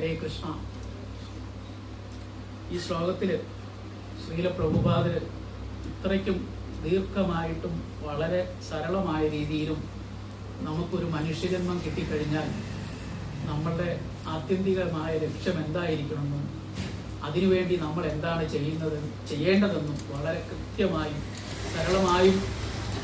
ഹരേ കൃഷ്ണ. ഈ ശ്ലോകത്തിൽ ശ്രീല പ്രഭുപാദർ ഇത്രയ്ക്കും ദീർഘമായിട്ടും വളരെ സരളമായ രീതിയിലും നമുക്കൊരു മനുഷ്യജന്മം കിട്ടിക്കഴിഞ്ഞാൽ നമ്മളുടെ ആത്യന്തികമായ ലക്ഷ്യം എന്തായിരിക്കണമെന്നും അതിനുവേണ്ടി നമ്മൾ എന്താണ് ചെയ്യേണ്ടതെന്നും വളരെ കൃത്യമായും സരളമായും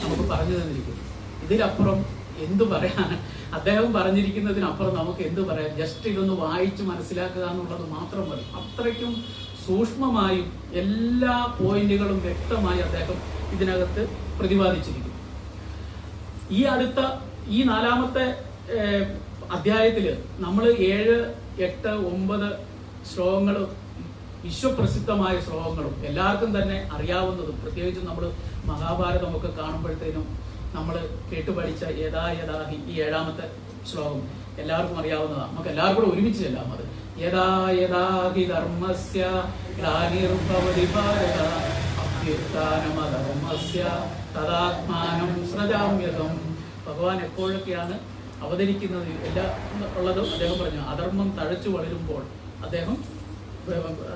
നമുക്ക് പറഞ്ഞു തന്നിരിക്കും. ഇതിലപ്പുറം എന്തു പറയാൻ, അദ്ദേഹം പറഞ്ഞിരിക്കുന്നതിനപ്പുറം നമുക്ക് എന്തു പറയാം? ജസ്റ്റ് ഇതൊന്ന് വായിച്ച് മനസ്സിലാക്കുക എന്നുള്ളത് മാത്രം മതി. അത്രയ്ക്കും സൂക്ഷ്മമായും എല്ലാ പോയിന്റുകളും വ്യക്തമായി അദ്ദേഹം ഇതിനകത്ത് പ്രതിപാദിച്ചിരിക്കും. ഈ നാലാമത്തെ അധ്യായത്തിൽ നമ്മൾ 7, 8, 9 ശ്ലോകങ്ങളും വിശ്വപ്രസിദ്ധമായ ശ്ലോകങ്ങളും എല്ലാവർക്കും തന്നെ അറിയാവുന്നതും, പ്രത്യേകിച്ച് നമ്മൾ മഹാഭാരതമൊക്കെ കാണുമ്പോഴത്തേനും നമ്മൾ കേട്ടുപഠിച്ച യഥാ യഥാഹി ഈ 7ാമത്തെ ശ്ലോകം എല്ലാവർക്കും അറിയാവുന്നതാണ്. നമുക്ക് എല്ലാവർക്കും കൂടെ ഒരുമിച്ച് ചെല്ലാം. അത് യഥാ യഥാഹി ധർമ്മസ്യ ഗ്ലാനിർഭവതി ഭാരത അഭ്യുത്ഥാനമധർമ്മസ്യ തദാത്മാനം സൃജാമ്യഹം. ഭഗവാൻ എപ്പോഴൊക്കെയാണ് അവതരിക്കുന്നത് ഉള്ളതും അദ്ദേഹം പറഞ്ഞു. അധർമ്മം തഴച്ചു വളരുമ്പോൾ അദ്ദേഹം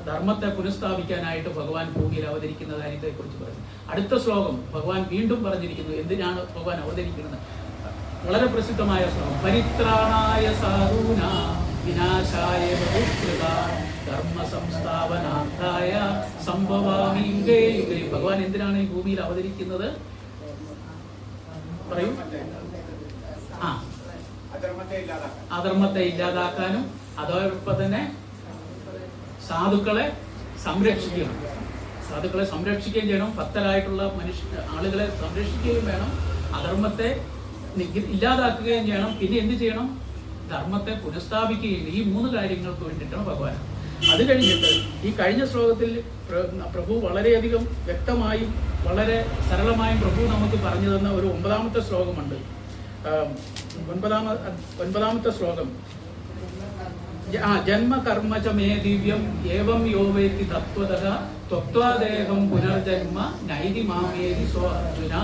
ധർമ്മത്തെ പുനഃസ്ഥാപിക്കാനായിട്ട് ഭഗവാൻ ഭൂമിയിൽ അവതരിക്കുന്ന കാര്യത്തെക്കുറിച്ച് പറഞ്ഞു. അടുത്ത ശ്ലോകം ഭഗവാൻ വീണ്ടും പറഞ്ഞിരിക്കുന്നു എന്തിനാണ് ഭഗവാൻ അവതരിക്കുന്നത്. വളരെ പ്രസിദ്ധമായ ശ്ലോകം. പരിത്രാണായ സാധൂനാം വിനാശായ ബഹുശ്രുതാം ധർമ്മ സംസ്ഥാപനാർത്ഥായ സംഭവാമി യുഗേ യുഗേ. ഭഗവാൻ എന്തിനാണ് ഈ ഭൂമിയിൽ അവതരിക്കുന്നത്? പറയൂ. അധർമ്മത്തെ ഇല്ലാതാക്കാനും അതോടൊപ്പം തന്നെ സാധുക്കളെ സംരക്ഷിക്കണം. സാധുക്കളെ സംരക്ഷിക്കുകയും ചെയ്യണം. ഭക്തരായിട്ടുള്ള ആളുകളെ സംരക്ഷിക്കുകയും വേണം. അധർമ്മത്തെ ഇല്ലാതാക്കുകയും ചെയ്യണം. പിന്നെ എന്ത് ചെയ്യണം? ധർമ്മത്തെ പുനഃസ്ഥാപിക്കുകയും. ഈ 3 കാര്യങ്ങൾക്ക് വേണ്ടിയിട്ടാണ് ഭഗവാൻ. അത് കഴിഞ്ഞിട്ട് ഈ കഴിഞ്ഞ ശ്ലോകത്തിൽ പ്രഭു വളരെയധികം വ്യക്തമായും വളരെ സരളമായും പ്രഭു നമുക്ക് പറഞ്ഞു തന്ന ഒരു 9ാമത്തെ ശ്ലോകമുണ്ട്. 9ാമത്തെ ശ്ലോകം. ജന്മ കർമ്മ ച മേ ദിവ്യം ഏവം യോ വേത്തി തത്വതഃ ത്വക്ത്വാദേഹം പുനർജന്മ നൈതി മാമേതി സോ അർജുന.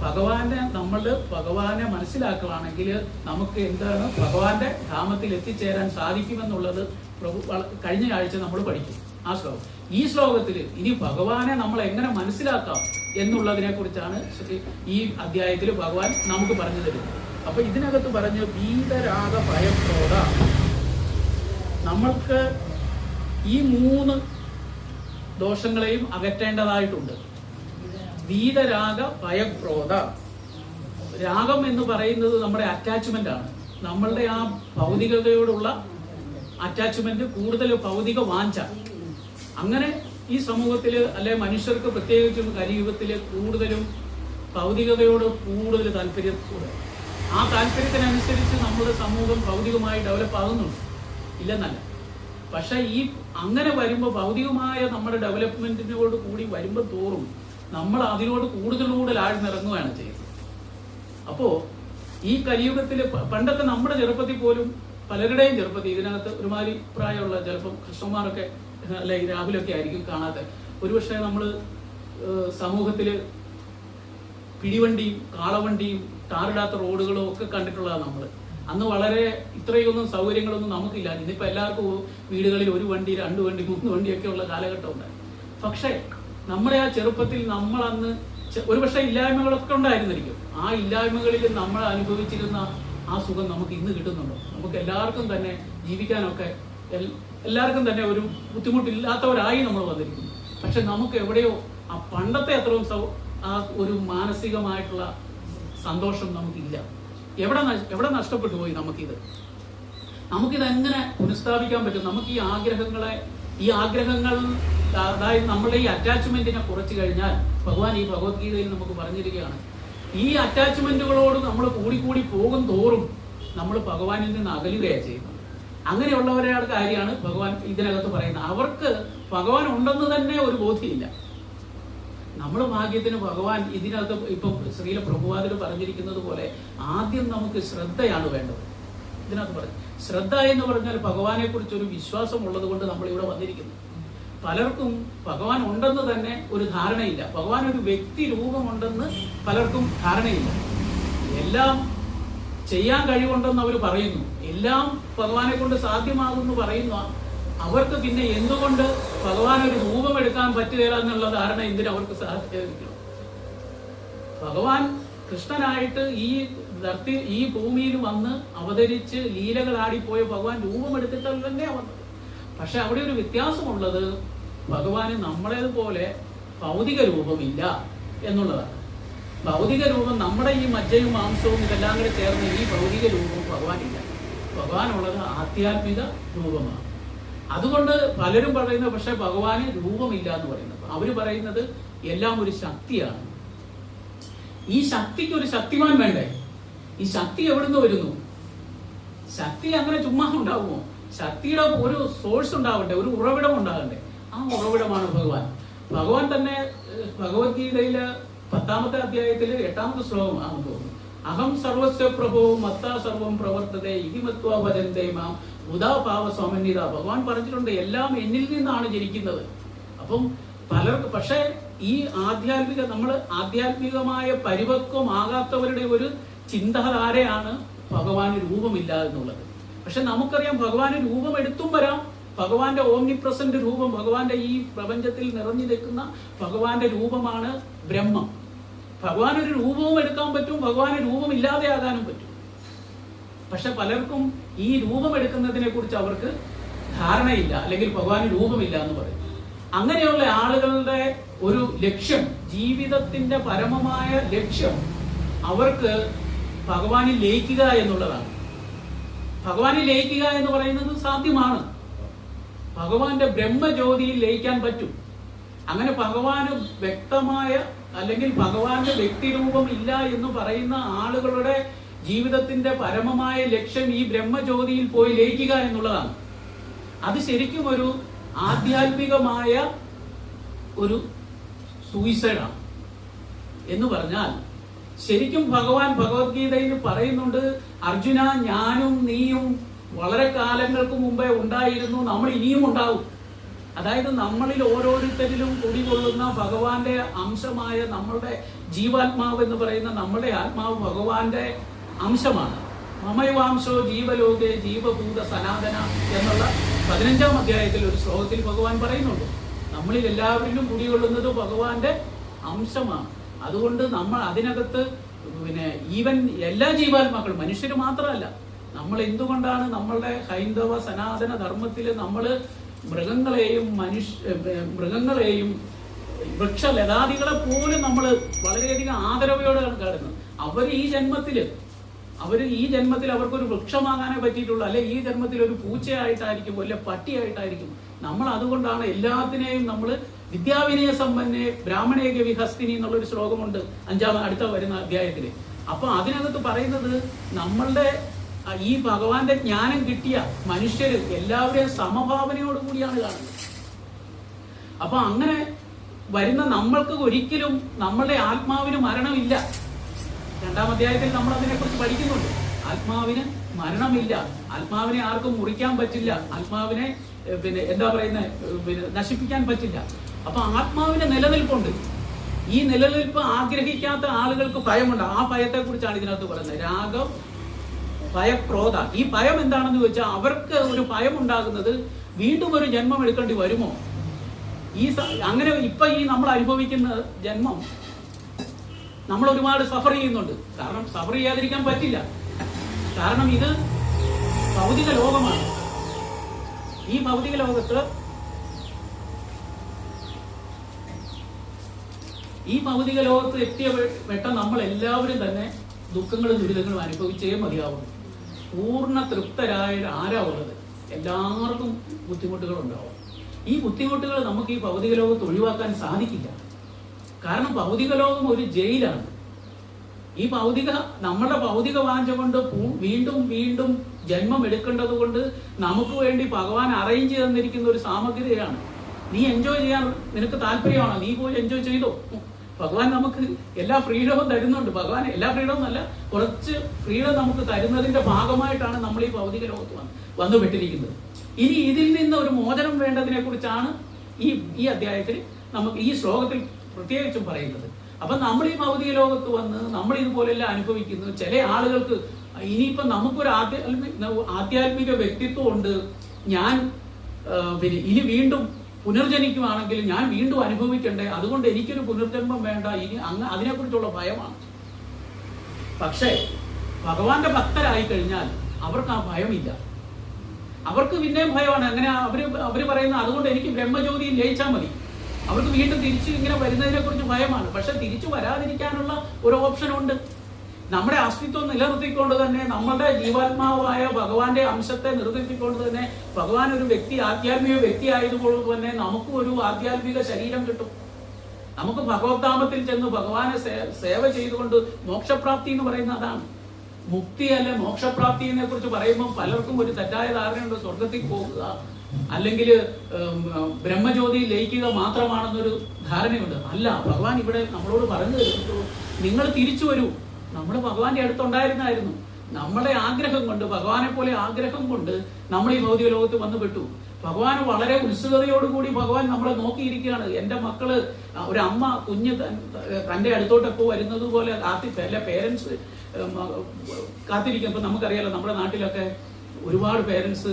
ഭഗവാനെ മനസ്സിലാക്കുകയാണെങ്കിൽ നമുക്ക് എന്താണ് ഭഗവാന്റെ ധാമത്തിൽ എത്തിച്ചേരാൻ സാധിക്കുമെന്നുള്ളത് പ്രഭു കഴിഞ്ഞ ആഴ്ച നമ്മൾ പഠിക്കും. ആ ശ്ലോകം. ഈ ശ്ലോകത്തിൽ ഇനി ഭഗവാനെ നമ്മൾ എങ്ങനെ മനസ്സിലാക്കാം എന്നുള്ളതിനെ കുറിച്ചാണ് ഈ അധ്യായത്തിൽ ഭഗവാൻ നമുക്ക് പറഞ്ഞു തരുന്നത്. അപ്പൊ ഇതിനകത്ത് പറഞ്ഞ് വീതരാഗ ഭയക്രോധ. നമ്മൾക്ക് ഈ 3 ദോഷങ്ങളെയും അകറ്റേണ്ടതായിട്ടുണ്ട്. വീതരാഗ ഭയക്രോധ. രാഗം എന്ന് പറയുന്നത് നമ്മുടെ അറ്റാച്ച്മെന്റ് ആണ്. നമ്മളുടെ ആ ഭൗതികതയോടുള്ള അറ്റാച്ച്മെന്റ്, കൂടുതൽ ഭൗതിക വാഞ്ച. അങ്ങനെ ഈ സമൂഹത്തില് അല്ലെ മനുഷ്യർക്ക് പ്രത്യേകിച്ചും കലിയുഗത്തില് കൂടുതലും ഭൗതികതയോട് കൂടുതൽ താല്പര്യം കൂടുക. ആ താല്പര്യത്തിനനുസരിച്ച് നമ്മുടെ സമൂഹം ഭൗതികമായി ഡെവലപ്പ് ആകുന്നുണ്ട്, ഇല്ലെന്നല്ല. പക്ഷെ ഈ അങ്ങനെ വരുമ്പോൾ ഭൗതികമായ നമ്മുടെ ഡെവലപ്മെന്റിനോട് കൂടി വരുമ്പോൾ തോറും നമ്മൾ അതിനോട് കൂടുതൽ ആഴ്ന്നിറങ്ങുകയാണ് ചെയ്യുന്നത്. അപ്പോ ഈ കലിയുഗത്തിൽ പണ്ടൊക്കെ നമ്മുടെ ചെറുപ്പത്തിൽ പോലും പലരുടെയും ചെറുപ്പത്തിൽ ഇതിനകത്ത് ഒരുമാതിരി പ്രായമുള്ള ചിലപ്പം കൃഷ്ണന്മാരൊക്കെ അല്ലെ രാഹുലൊക്കെ ആയിരിക്കും കാണാത്ത. ഒരുപക്ഷെ നമ്മൾ സമൂഹത്തില് പിടിവണ്ടിയും കാളവണ്ടിയും ടാറിടാത്ത റോഡുകളും ഒക്കെ കണ്ടിട്ടുള്ളതാണ് നമ്മൾ. അന്ന് വളരെ ഇത്രയൊന്നും സൗകര്യങ്ങളൊന്നും നമുക്കില്ല. ഇന്നിപ്പോ എല്ലാവർക്കും വീടുകളിൽ 1 വണ്ടി, 2 വണ്ടി, 3 വണ്ടിയൊക്കെ ഉള്ള കാലഘട്ടം ഉണ്ട്. പക്ഷെ നമ്മുടെ ആ ചെറുപ്പത്തിൽ നമ്മൾ അന്ന് ഒരുപക്ഷെ ഇല്ലായ്മകളൊക്കെ ഉണ്ടായിരുന്നിരിക്കും. ആ ഇല്ലായ്മകളിൽ നമ്മൾ അനുഭവിച്ചിരുന്ന ആ സുഖം നമുക്ക് ഇന്ന് കിട്ടുന്നുണ്ടോ? നമുക്ക് എല്ലാവർക്കും തന്നെ ജീവിക്കാനൊക്കെ എല്ലാവർക്കും തന്നെ ഒരു ബുദ്ധിമുട്ടില്ലാത്തവരായി നമ്മൾ വന്നിരിക്കുന്നു. പക്ഷെ നമുക്ക് എവിടെയോ ആ പണ്ടത്തെ അത്രയും ആ ഒരു മാനസികമായിട്ടുള്ള സന്തോഷം നമുക്കില്ല. എവിടെ നഷ്ടപ്പെട്ടു പോയി നമുക്കിത്? നമുക്കിതെങ്ങനെ പുനഃസ്ഥാപിക്കാൻ പറ്റും? നമുക്ക് ഈ ആഗ്രഹങ്ങൾ അതായത് നമ്മളുടെ ഈ അറ്റാച്ച്മെന്റിനെ കുറച്ചു കഴിഞ്ഞാൽ ഭഗവാൻ ഈ ഭഗവത്ഗീതയിൽ നമുക്ക് പറഞ്ഞിരിക്കുകയാണ്, ഈ അറ്റാച്ച്മെന്റുകളോട് നമ്മൾ കൂടി പോകും തോറും നമ്മൾ ഭഗവാനിൽ നിന്ന് അകലുകയാണ് ചെയ്യുന്നത്. അങ്ങനെയുള്ളവരുടെ കാര്യമാണ് ഭഗവാൻ ഇതിനകത്ത് പറയുന്നത്. അവർക്ക് ഭഗവാൻ ഉണ്ടെന്ന് തന്നെ ഒരു ബോധ്യമില്ല. നമ്മൾ ഭാഗ്യത്തിന് ഭഗവാൻ ഇതിനകത്ത് ഇപ്പം ശ്രീല പ്രഭുപാദർ പറഞ്ഞിരിക്കുന്നത് പോലെ ആദ്യം നമുക്ക് ശ്രദ്ധയാണ് വേണ്ടത്. ഇതിനകത്ത് പറഞ്ഞു ശ്രദ്ധ എന്ന് പറഞ്ഞാൽ ഭഗവാനെ കുറിച്ച് ഒരു വിശ്വാസം ഉള്ളത് കൊണ്ട് നമ്മൾ ഇവിടെ വന്നിരിക്കുന്നു. പലർക്കും ഭഗവാൻ ഉണ്ടെന്ന് തന്നെ ഒരു ധാരണയില്ല. ഭഗവാൻ ഒരു വ്യക്തി രൂപമുണ്ടെന്ന് പലർക്കും ധാരണയില്ല. എല്ലാം ചെയ്യാൻ കഴിവുണ്ടെന്ന് അവർ പറയുന്നു. എല്ലാം ഭഗവാനെ കൊണ്ട് സാധ്യമാകുമെന്ന് പറയുന്ന അവർക്ക് പിന്നെ എന്തുകൊണ്ട് ഭഗവാൻ ഒരു രൂപമെടുക്കാൻ പറ്റുകയില്ല എന്നുള്ള ധാരണ എന്തിനും അവർക്ക് സാധിക്കണം? ഭഗവാൻ കൃഷ്ണനായിട്ട് ഈ ഭൂമിയിൽ വന്ന് അവതരിച്ച് ലീലകളാടിപ്പോയ ഭഗവാൻ രൂപമെടുത്തിട്ടല്ല തന്നെ വന്നത്. പക്ഷെ അവിടെ ഒരു വ്യത്യാസമുള്ളത്, ഭഗവാന് നമ്മളേതുപോലെ ഭൗതിക രൂപമില്ല എന്നുള്ളതാണ്. ഭൗതിക രൂപം നമ്മുടെ ഈ മജ്ജയും മാംസവും ഇതെല്ലാം കൂടെ ചേർന്ന് ഈ ഭൗതിക രൂപം ഭഗവാനില്ല. ഭഗവാനുള്ളത് ആധ്യാത്മിക രൂപമാണ്. അതുകൊണ്ട് പലരും പറയുന്നത് പക്ഷെ ഭഗവാന് രൂപമില്ല എന്ന് പറയുന്നത്. അവര് പറയുന്നത് എല്ലാം ഒരു ശക്തിയാണ്. ഈ ശക്തിക്ക് ഒരു ശക്തിമാൻ വേണ്ടേ? ഈ ശക്തി എവിടുന്ന് വരുന്നു? ശക്തി അങ്ങനെ ചുമ്മാ ഉണ്ടാവുമോ? ശക്തിയുടെ ഒരു സോഴ്സ് ഉണ്ടാവട്ടെ, ഒരു ഉറവിടം ഉണ്ടാകണ്ടേ. ആ ഉറവിടമാണ് ഭഗവാൻ. ഭഗവാൻ തന്നെ ഭഗവത്ഗീതയില് 10ാമത്തെ അധ്യായത്തില് 8ാമത്തെ ശ്ലോകമാണെന്ന് തോന്നുന്നു. അഹം സർവസ്വ പ്രഭോ മത്താ സർവം പ്രവർത്തതേ ഇതി മത്വാ ഭജന്തേ മാം ഉദാഭാവ സമന്വിത. ഭഗവാൻ പറഞ്ഞിട്ടുണ്ട് എല്ലാം എന്നിൽ നിന്നാണ് ജനിക്കുന്നത്. അപ്പം പലർക്ക് പക്ഷേ ഈ നമ്മൾ ആധ്യാത്മികമായ പരിപക്വമാകാത്തവരുടെ ഒരു ചിന്താധാരയാണ് ഭഗവാന് രൂപമില്ല എന്നുള്ളത്. പക്ഷെ നമുക്കറിയാം ഭഗവാന് രൂപം എടുത്തും വരാം. ഭഗവാന്റെ ഓംനി പ്രസന്റ് രൂപം, ഭഗവാന്റെ ഈ പ്രപഞ്ചത്തിൽ നിറഞ്ഞു നിൽക്കുന്ന ഭഗവാന്റെ രൂപമാണ് ബ്രഹ്മം. ഭഗവാനൊരു രൂപവും എടുക്കാൻ പറ്റും, ഭഗവാന് രൂപമില്ലാതെ ആകാനും പറ്റും. പക്ഷെ പലർക്കും ഈ രൂപം എടുക്കുന്നതിനെ കുറിച്ച് അവർക്ക് ധാരണയില്ല, അല്ലെങ്കിൽ ഭഗവാന് രൂപമില്ല എന്ന് പറയും. അങ്ങനെയുള്ള ആളുകളുടെ ഒരു ലക്ഷ്യം, ജീവിതത്തിന്റെ പരമമായ ലക്ഷ്യം അവർക്ക് ഭഗവാനിൽ ലയിക്കുക എന്നുള്ളതാണ്. ഭഗവാനിൽ ലയിക്കുക എന്ന് പറയുന്നത് സാധ്യമാണ്. ഭഗവാന്റെ ബ്രഹ്മജ്യോതിയിൽ ലയിക്കാൻ പറ്റും. അങ്ങനെ ഭഗവാന് വ്യക്തമായ അല്ലെങ്കിൽ ഭഗവാന്റെ വ്യക്തിരൂപം ഇല്ല എന്ന് പറയുന്ന ആളുകളുടെ ജീവിതത്തിന്റെ പരമമായ ലക്ഷ്യം ഈ ബ്രഹ്മജ്യോതിയിൽ പോയി ലയിക്കുക എന്നുള്ളതാണ്. അത് ശരിക്കും ഒരു ആധ്യാത്മികമായ ഒരു സൂയിസൈഡാണ്. എന്ന് പറഞ്ഞാൽ ശരിക്കും ഭഗവാൻ ഭഗവത്ഗീതയിൽ പറയുന്നുണ്ട്, അർജുന, ഞാനും നീയും വളരെ കാലങ്ങൾക്ക് മുമ്പേ ഉണ്ടായിരുന്നു, നമ്മൾ ഇനിയും ഉണ്ടാവും. അതായത് നമ്മളിൽ ഓരോരുത്തരിലും കുടികൊള്ളുന്ന ഭഗവാന്റെ അംശമായ നമ്മളുടെ ജീവാത്മാവ് എന്ന് പറയുന്ന നമ്മുടെ ആത്മാവ് ഭഗവാന്റെ അംശമാണ്. മമൈവാംശോ ജീവലോകേ ജീവഭൂത സനാതന എന്നുള്ള 15ാം അധ്യായത്തിൽ ഒരു ശ്ലോകത്തിൽ ഭഗവാൻ പറയുന്നുണ്ട്. നമ്മളിൽ എല്ലാവരിലും കുടികൊള്ളുന്നത് ഭഗവാന്റെ അംശമാണ്. അതുകൊണ്ട് നമ്മൾ അതിനകത്ത് ഈവൻ എല്ലാ ജീവാത്മാക്കളും, മനുഷ്യര് മാത്രമല്ല, നമ്മൾ എന്തുകൊണ്ടാണ് നമ്മളുടെ ഹൈന്ദവ സനാതന ധർമ്മത്തിൽ നമ്മൾ മൃഗങ്ങളെയും വൃക്ഷലതാദികളെ പോലും നമ്മൾ വളരെയധികം ആദരവോടെയാണ് കാണുന്നത്. അവർ ഈ ജന്മത്തിൽ അവർക്കൊരു വൃക്ഷമാകാനേ പറ്റിയിട്ടുള്ളൂ, അല്ലെ ഈ ജന്മത്തിൽ ഒരു പൂച്ചയായിട്ടായിരിക്കും, അല്ലെ പട്ടിയായിട്ടായിരിക്കും. നമ്മൾ അതുകൊണ്ടാണ് എല്ലാത്തിനെയും നമ്മൾ വിദ്യാവിനയ സമ്പന്നെ ബ്രാഹ്മണേക വിഹസ്തിനി എന്നുള്ളൊരു ശ്ലോകമുണ്ട് അടുത്ത വരുന്ന അധ്യായത്തില്. അപ്പൊ അതിനകത്ത് പറയുന്നത് നമ്മളുടെ ഈ ഭഗവാന്റെ ജ്ഞാനം കിട്ടിയ മനുഷ്യര് എല്ലാവരെയും സമഭാവനയോട് കൂടിയാണ് കാണുന്നത്. അപ്പൊ അങ്ങനെ വരുന്ന നമ്മൾക്ക് ഒരിക്കലും നമ്മളുടെ ആത്മാവിന് മരണമില്ല. 2ാം അധ്യായത്തിൽ നമ്മൾ അതിനെക്കുറിച്ച് പഠിക്കുന്നുണ്ട്. ആത്മാവിന് മരണമില്ല, ആത്മാവിനെ ആർക്കും മുറിക്കാൻ പറ്റില്ല, ആത്മാവിനെ നശിപ്പിക്കാൻ പറ്റില്ല. അപ്പൊ ആത്മാവിന് നിലനിൽപ്പുണ്ട്. ഈ നിലനിൽപ്പ് ആഗ്രഹിക്കാത്ത ആളുകൾക്ക് ഭയമുണ്ട്. ആ ഭയത്തെ കുറിച്ചാണ് ഇതിനകത്ത് പറയുന്നത്. രാഗം, ഭയക്രോധ. ഈ ഭയം എന്താണെന്ന് ചോദിച്ചാൽ അവർക്ക് ഒരു ഭയം ഉണ്ടാകുന്നത് വീണ്ടും ഒരു ജന്മം എടുക്കേണ്ടി വരുമോ. അങ്ങനെ ഇപ്പൊ നമ്മൾ അനുഭവിക്കുന്ന ജന്മം നമ്മൾ ഒരുപാട് സഫർ ചെയ്യുന്നുണ്ട്. കാരണം സഫർ ചെയ്യാതിരിക്കാൻ പറ്റില്ല. കാരണം ഇത് ഭൗതിക ലോകമാണ്. ഈ ഭൗതിക ലോകത്ത് എത്തിയ നമ്മൾ എല്ലാവരും തന്നെ ദുഃഖങ്ങളും ദുരിതങ്ങളും അനുഭവിച്ചേ മതിയാവുന്നു. പൂർണ്ണ തൃപ്തരായ ആരാ ഉള്ളത്? എല്ലാവർക്കും ബുദ്ധിമുട്ടുകൾ ഉണ്ടാവും. ഈ ബുദ്ധിമുട്ടുകൾ നമുക്ക് ഈ ഭൗതിക ലോകത്ത് ഒഴിവാക്കാൻ സാധിക്കില്ല. കാരണം ഭൗതിക ലോകം ഒരു ജയിലാണ്. നമ്മുടെ ഭൗതിക വാഞ്ച കൊണ്ട് വീണ്ടും വീണ്ടും ജന്മം എടുക്കേണ്ടത് കൊണ്ട് നമുക്ക് വേണ്ടി ഭഗവാൻ അറേഞ്ച് തന്നിരിക്കുന്ന ഒരു സാമഗ്രിയാണ്. നീ എൻജോയ് ചെയ്യാൻ നിനക്ക് താല്പര്യമാണോ? നീ പോയി എൻജോയ് ചെയ്തോ. ഭഗവാൻ നമുക്ക് എല്ലാ ഫ്രീഡവും തരുന്നുണ്ട്. ഭഗവാൻ എല്ലാ ഫ്രീഡവും അല്ല, കുറച്ച് ഫ്രീഡം നമുക്ക് തരുന്നതിന്റെ ഭാഗമായിട്ടാണ് നമ്മൾ ഈ ഭൗതിക ലോകത്ത് വന്നുപെട്ടിരിക്കുന്നത്. ഇനി ഇതിൽ നിന്ന് ഒരു മോചനം വേണ്ടതിനെ കുറിച്ചാണ് ഈ അധ്യായത്തിൽ നമുക്ക് ഈ ശ്ലോകത്തിൽ പ്രത്യേകിച്ചും പറയുന്നത്. അപ്പൊ നമ്മൾ ഈ ഭൗതിക ലോകത്ത് വന്ന് നമ്മൾ ഇതുപോലെല്ലാം അനുഭവിക്കുന്നു. ചില ആളുകൾക്ക് ഇനിയിപ്പോ നമുക്കൊരു ആധ്യാത്മിക വ്യക്തിത്വം ഉണ്ട്. ഞാൻ പിന്നെ ഇനി വീണ്ടും പുനർജനിക്കുവാണെങ്കിൽ ഞാൻ വീണ്ടും അനുഭവിക്കണ്ടേ, അതുകൊണ്ട് എനിക്കൊരു പുനർജന്മം വേണ്ട, ഇനി അതിനെക്കുറിച്ചുള്ള ഭയമാണ്. പക്ഷേ ഭഗവാന്റെ ഭക്തരായി കഴിഞ്ഞാൽ അവർക്ക് ആ ഭയമില്ല. അവർക്ക് പിന്നെയും ഭയമാണ്. അങ്ങനെ അവര് പറയുന്ന അതുകൊണ്ട് എനിക്ക് ബ്രഹ്മജ്യോതിയിൽ ലയിച്ചാൽ മതി. അവർക്ക് വീണ്ടും തിരിച്ചു ഇങ്ങനെ വരുന്നതിനെ കുറിച്ച് ഭയമാണ്. പക്ഷെ തിരിച്ചു വരാതിരിക്കാനുള്ള ഒരു ഓപ്ഷൻ ഉണ്ട്. നമ്മുടെ അസ്തിത്വം നിലനിർത്തിക്കൊണ്ട് തന്നെ, നമ്മുടെ ജീവാത്മാവായ ഭഗവാന്റെ അംശത്തെ നിലനിർത്തിക്കൊണ്ട് തന്നെ, ഭഗവാൻ ഒരു വ്യക്തി, ആധ്യാത്മിക വ്യക്തി ആയതുകൊണ്ട് തന്നെ നമുക്കും ഒരു ആധ്യാത്മിക ശരീരം കിട്ടും. നമുക്ക് ഭഗവത്ധാമത്തിൽ ചെന്ന് ഭഗവാനെ സേവ ചെയ്തുകൊണ്ട് മോക്ഷപ്രാപ്തി എന്ന് പറയുന്ന അതാണ്. മുക്തി അല്ലെ മോക്ഷപ്രാപ്തിയെ കുറിച്ച് പറയുമ്പോൾ പലർക്കും ഒരു തെറ്റായ ധാരണയുണ്ട്, സ്വർഗത്തിൽ പോകുക അല്ലെങ്കിൽ ബ്രഹ്മജ്യോതിയിൽ ലയിക്കുക മാത്രമാണെന്നൊരു ധാരണയുണ്ട്. അല്ല, ഭഗവാൻ ഇവിടെ നമ്മളോട് പറഞ്ഞു തരുന്നു, നിങ്ങൾ തിരിച്ചു വരൂ. നമ്മൾ ഭഗവാന്റെ അടുത്തുണ്ടായിരുന്നായിരുന്നു. നമ്മളെ ആഗ്രഹം കൊണ്ട്, ഭഗവാനെ പോലെ ആഗ്രഹം കൊണ്ട് നമ്മൾ ഈ ഭൗതിക ലോകത്ത് വന്നു പെട്ടു. ഭഗവാൻ വളരെ ഉത്സുകതയോടുകൂടി ഭഗവാൻ നമ്മളെ നോക്കിയിരിക്കുകയാണ്. എൻ്റെ മക്കള്, ഒരു അമ്മ കുഞ്ഞ് തൻ്റെ അടുത്തോട്ടൊക്കെ വരുന്നത് പോലെ പേരൻസ് കാത്തിരിക്കും. ഇപ്പൊ നമുക്കറിയാലോ, നമ്മുടെ നാട്ടിലൊക്കെ ഒരുപാട് പേരൻസ്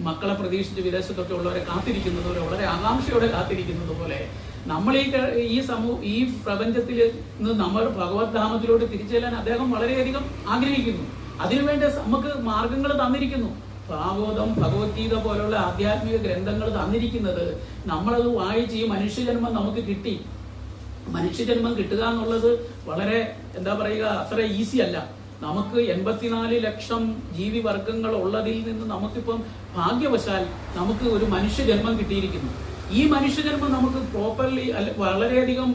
മക്കളെ പ്രതീക്ഷിച്ച് വിദേശത്തൊക്കെ ഉള്ളവരെ കാത്തിരിക്കുന്നത് പോലെ, വളരെ ആകാംക്ഷയോടെ കാത്തിരിക്കുന്നത് പോലെ നമ്മൾ ഈ പ്രപഞ്ചത്തിൽ നിന്ന് നമ്മൾ ഭഗവത് ധാമത്തിലോട്ട് തിരിച്ചു ചെല്ലാൻ അദ്ദേഹം വളരെയധികം ആഗ്രഹിക്കുന്നു. അതിനുവേണ്ടി നമുക്ക് മാർഗങ്ങൾ തന്നിരിക്കുന്നു. ഭാഗവതം, ഭഗവത്ഗീത പോലുള്ള ആധ്യാത്മിക ഗ്രന്ഥങ്ങൾ തന്നിരിക്കുന്നത് നമ്മളത് വായിച്ച് ഈ മനുഷ്യജന്മം നമുക്ക് കിട്ടി. മനുഷ്യജന്മം കിട്ടുക എന്നുള്ളത് വളരെ എന്താ പറയുക, അത്ര ഈസി അല്ല. നമുക്ക് 84 ലക്ഷം ജീവി വർഗങ്ങൾ ഉള്ളതിൽ നിന്ന് നമുക്കിപ്പം ഭാഗ്യവശാൽ നമുക്ക് ഒരു മനുഷ്യജന്മം കിട്ടിയിരിക്കുന്നു. ഈ മനുഷ്യജന്മം നമുക്ക് പ്രോപ്പർലി വളരെയധികം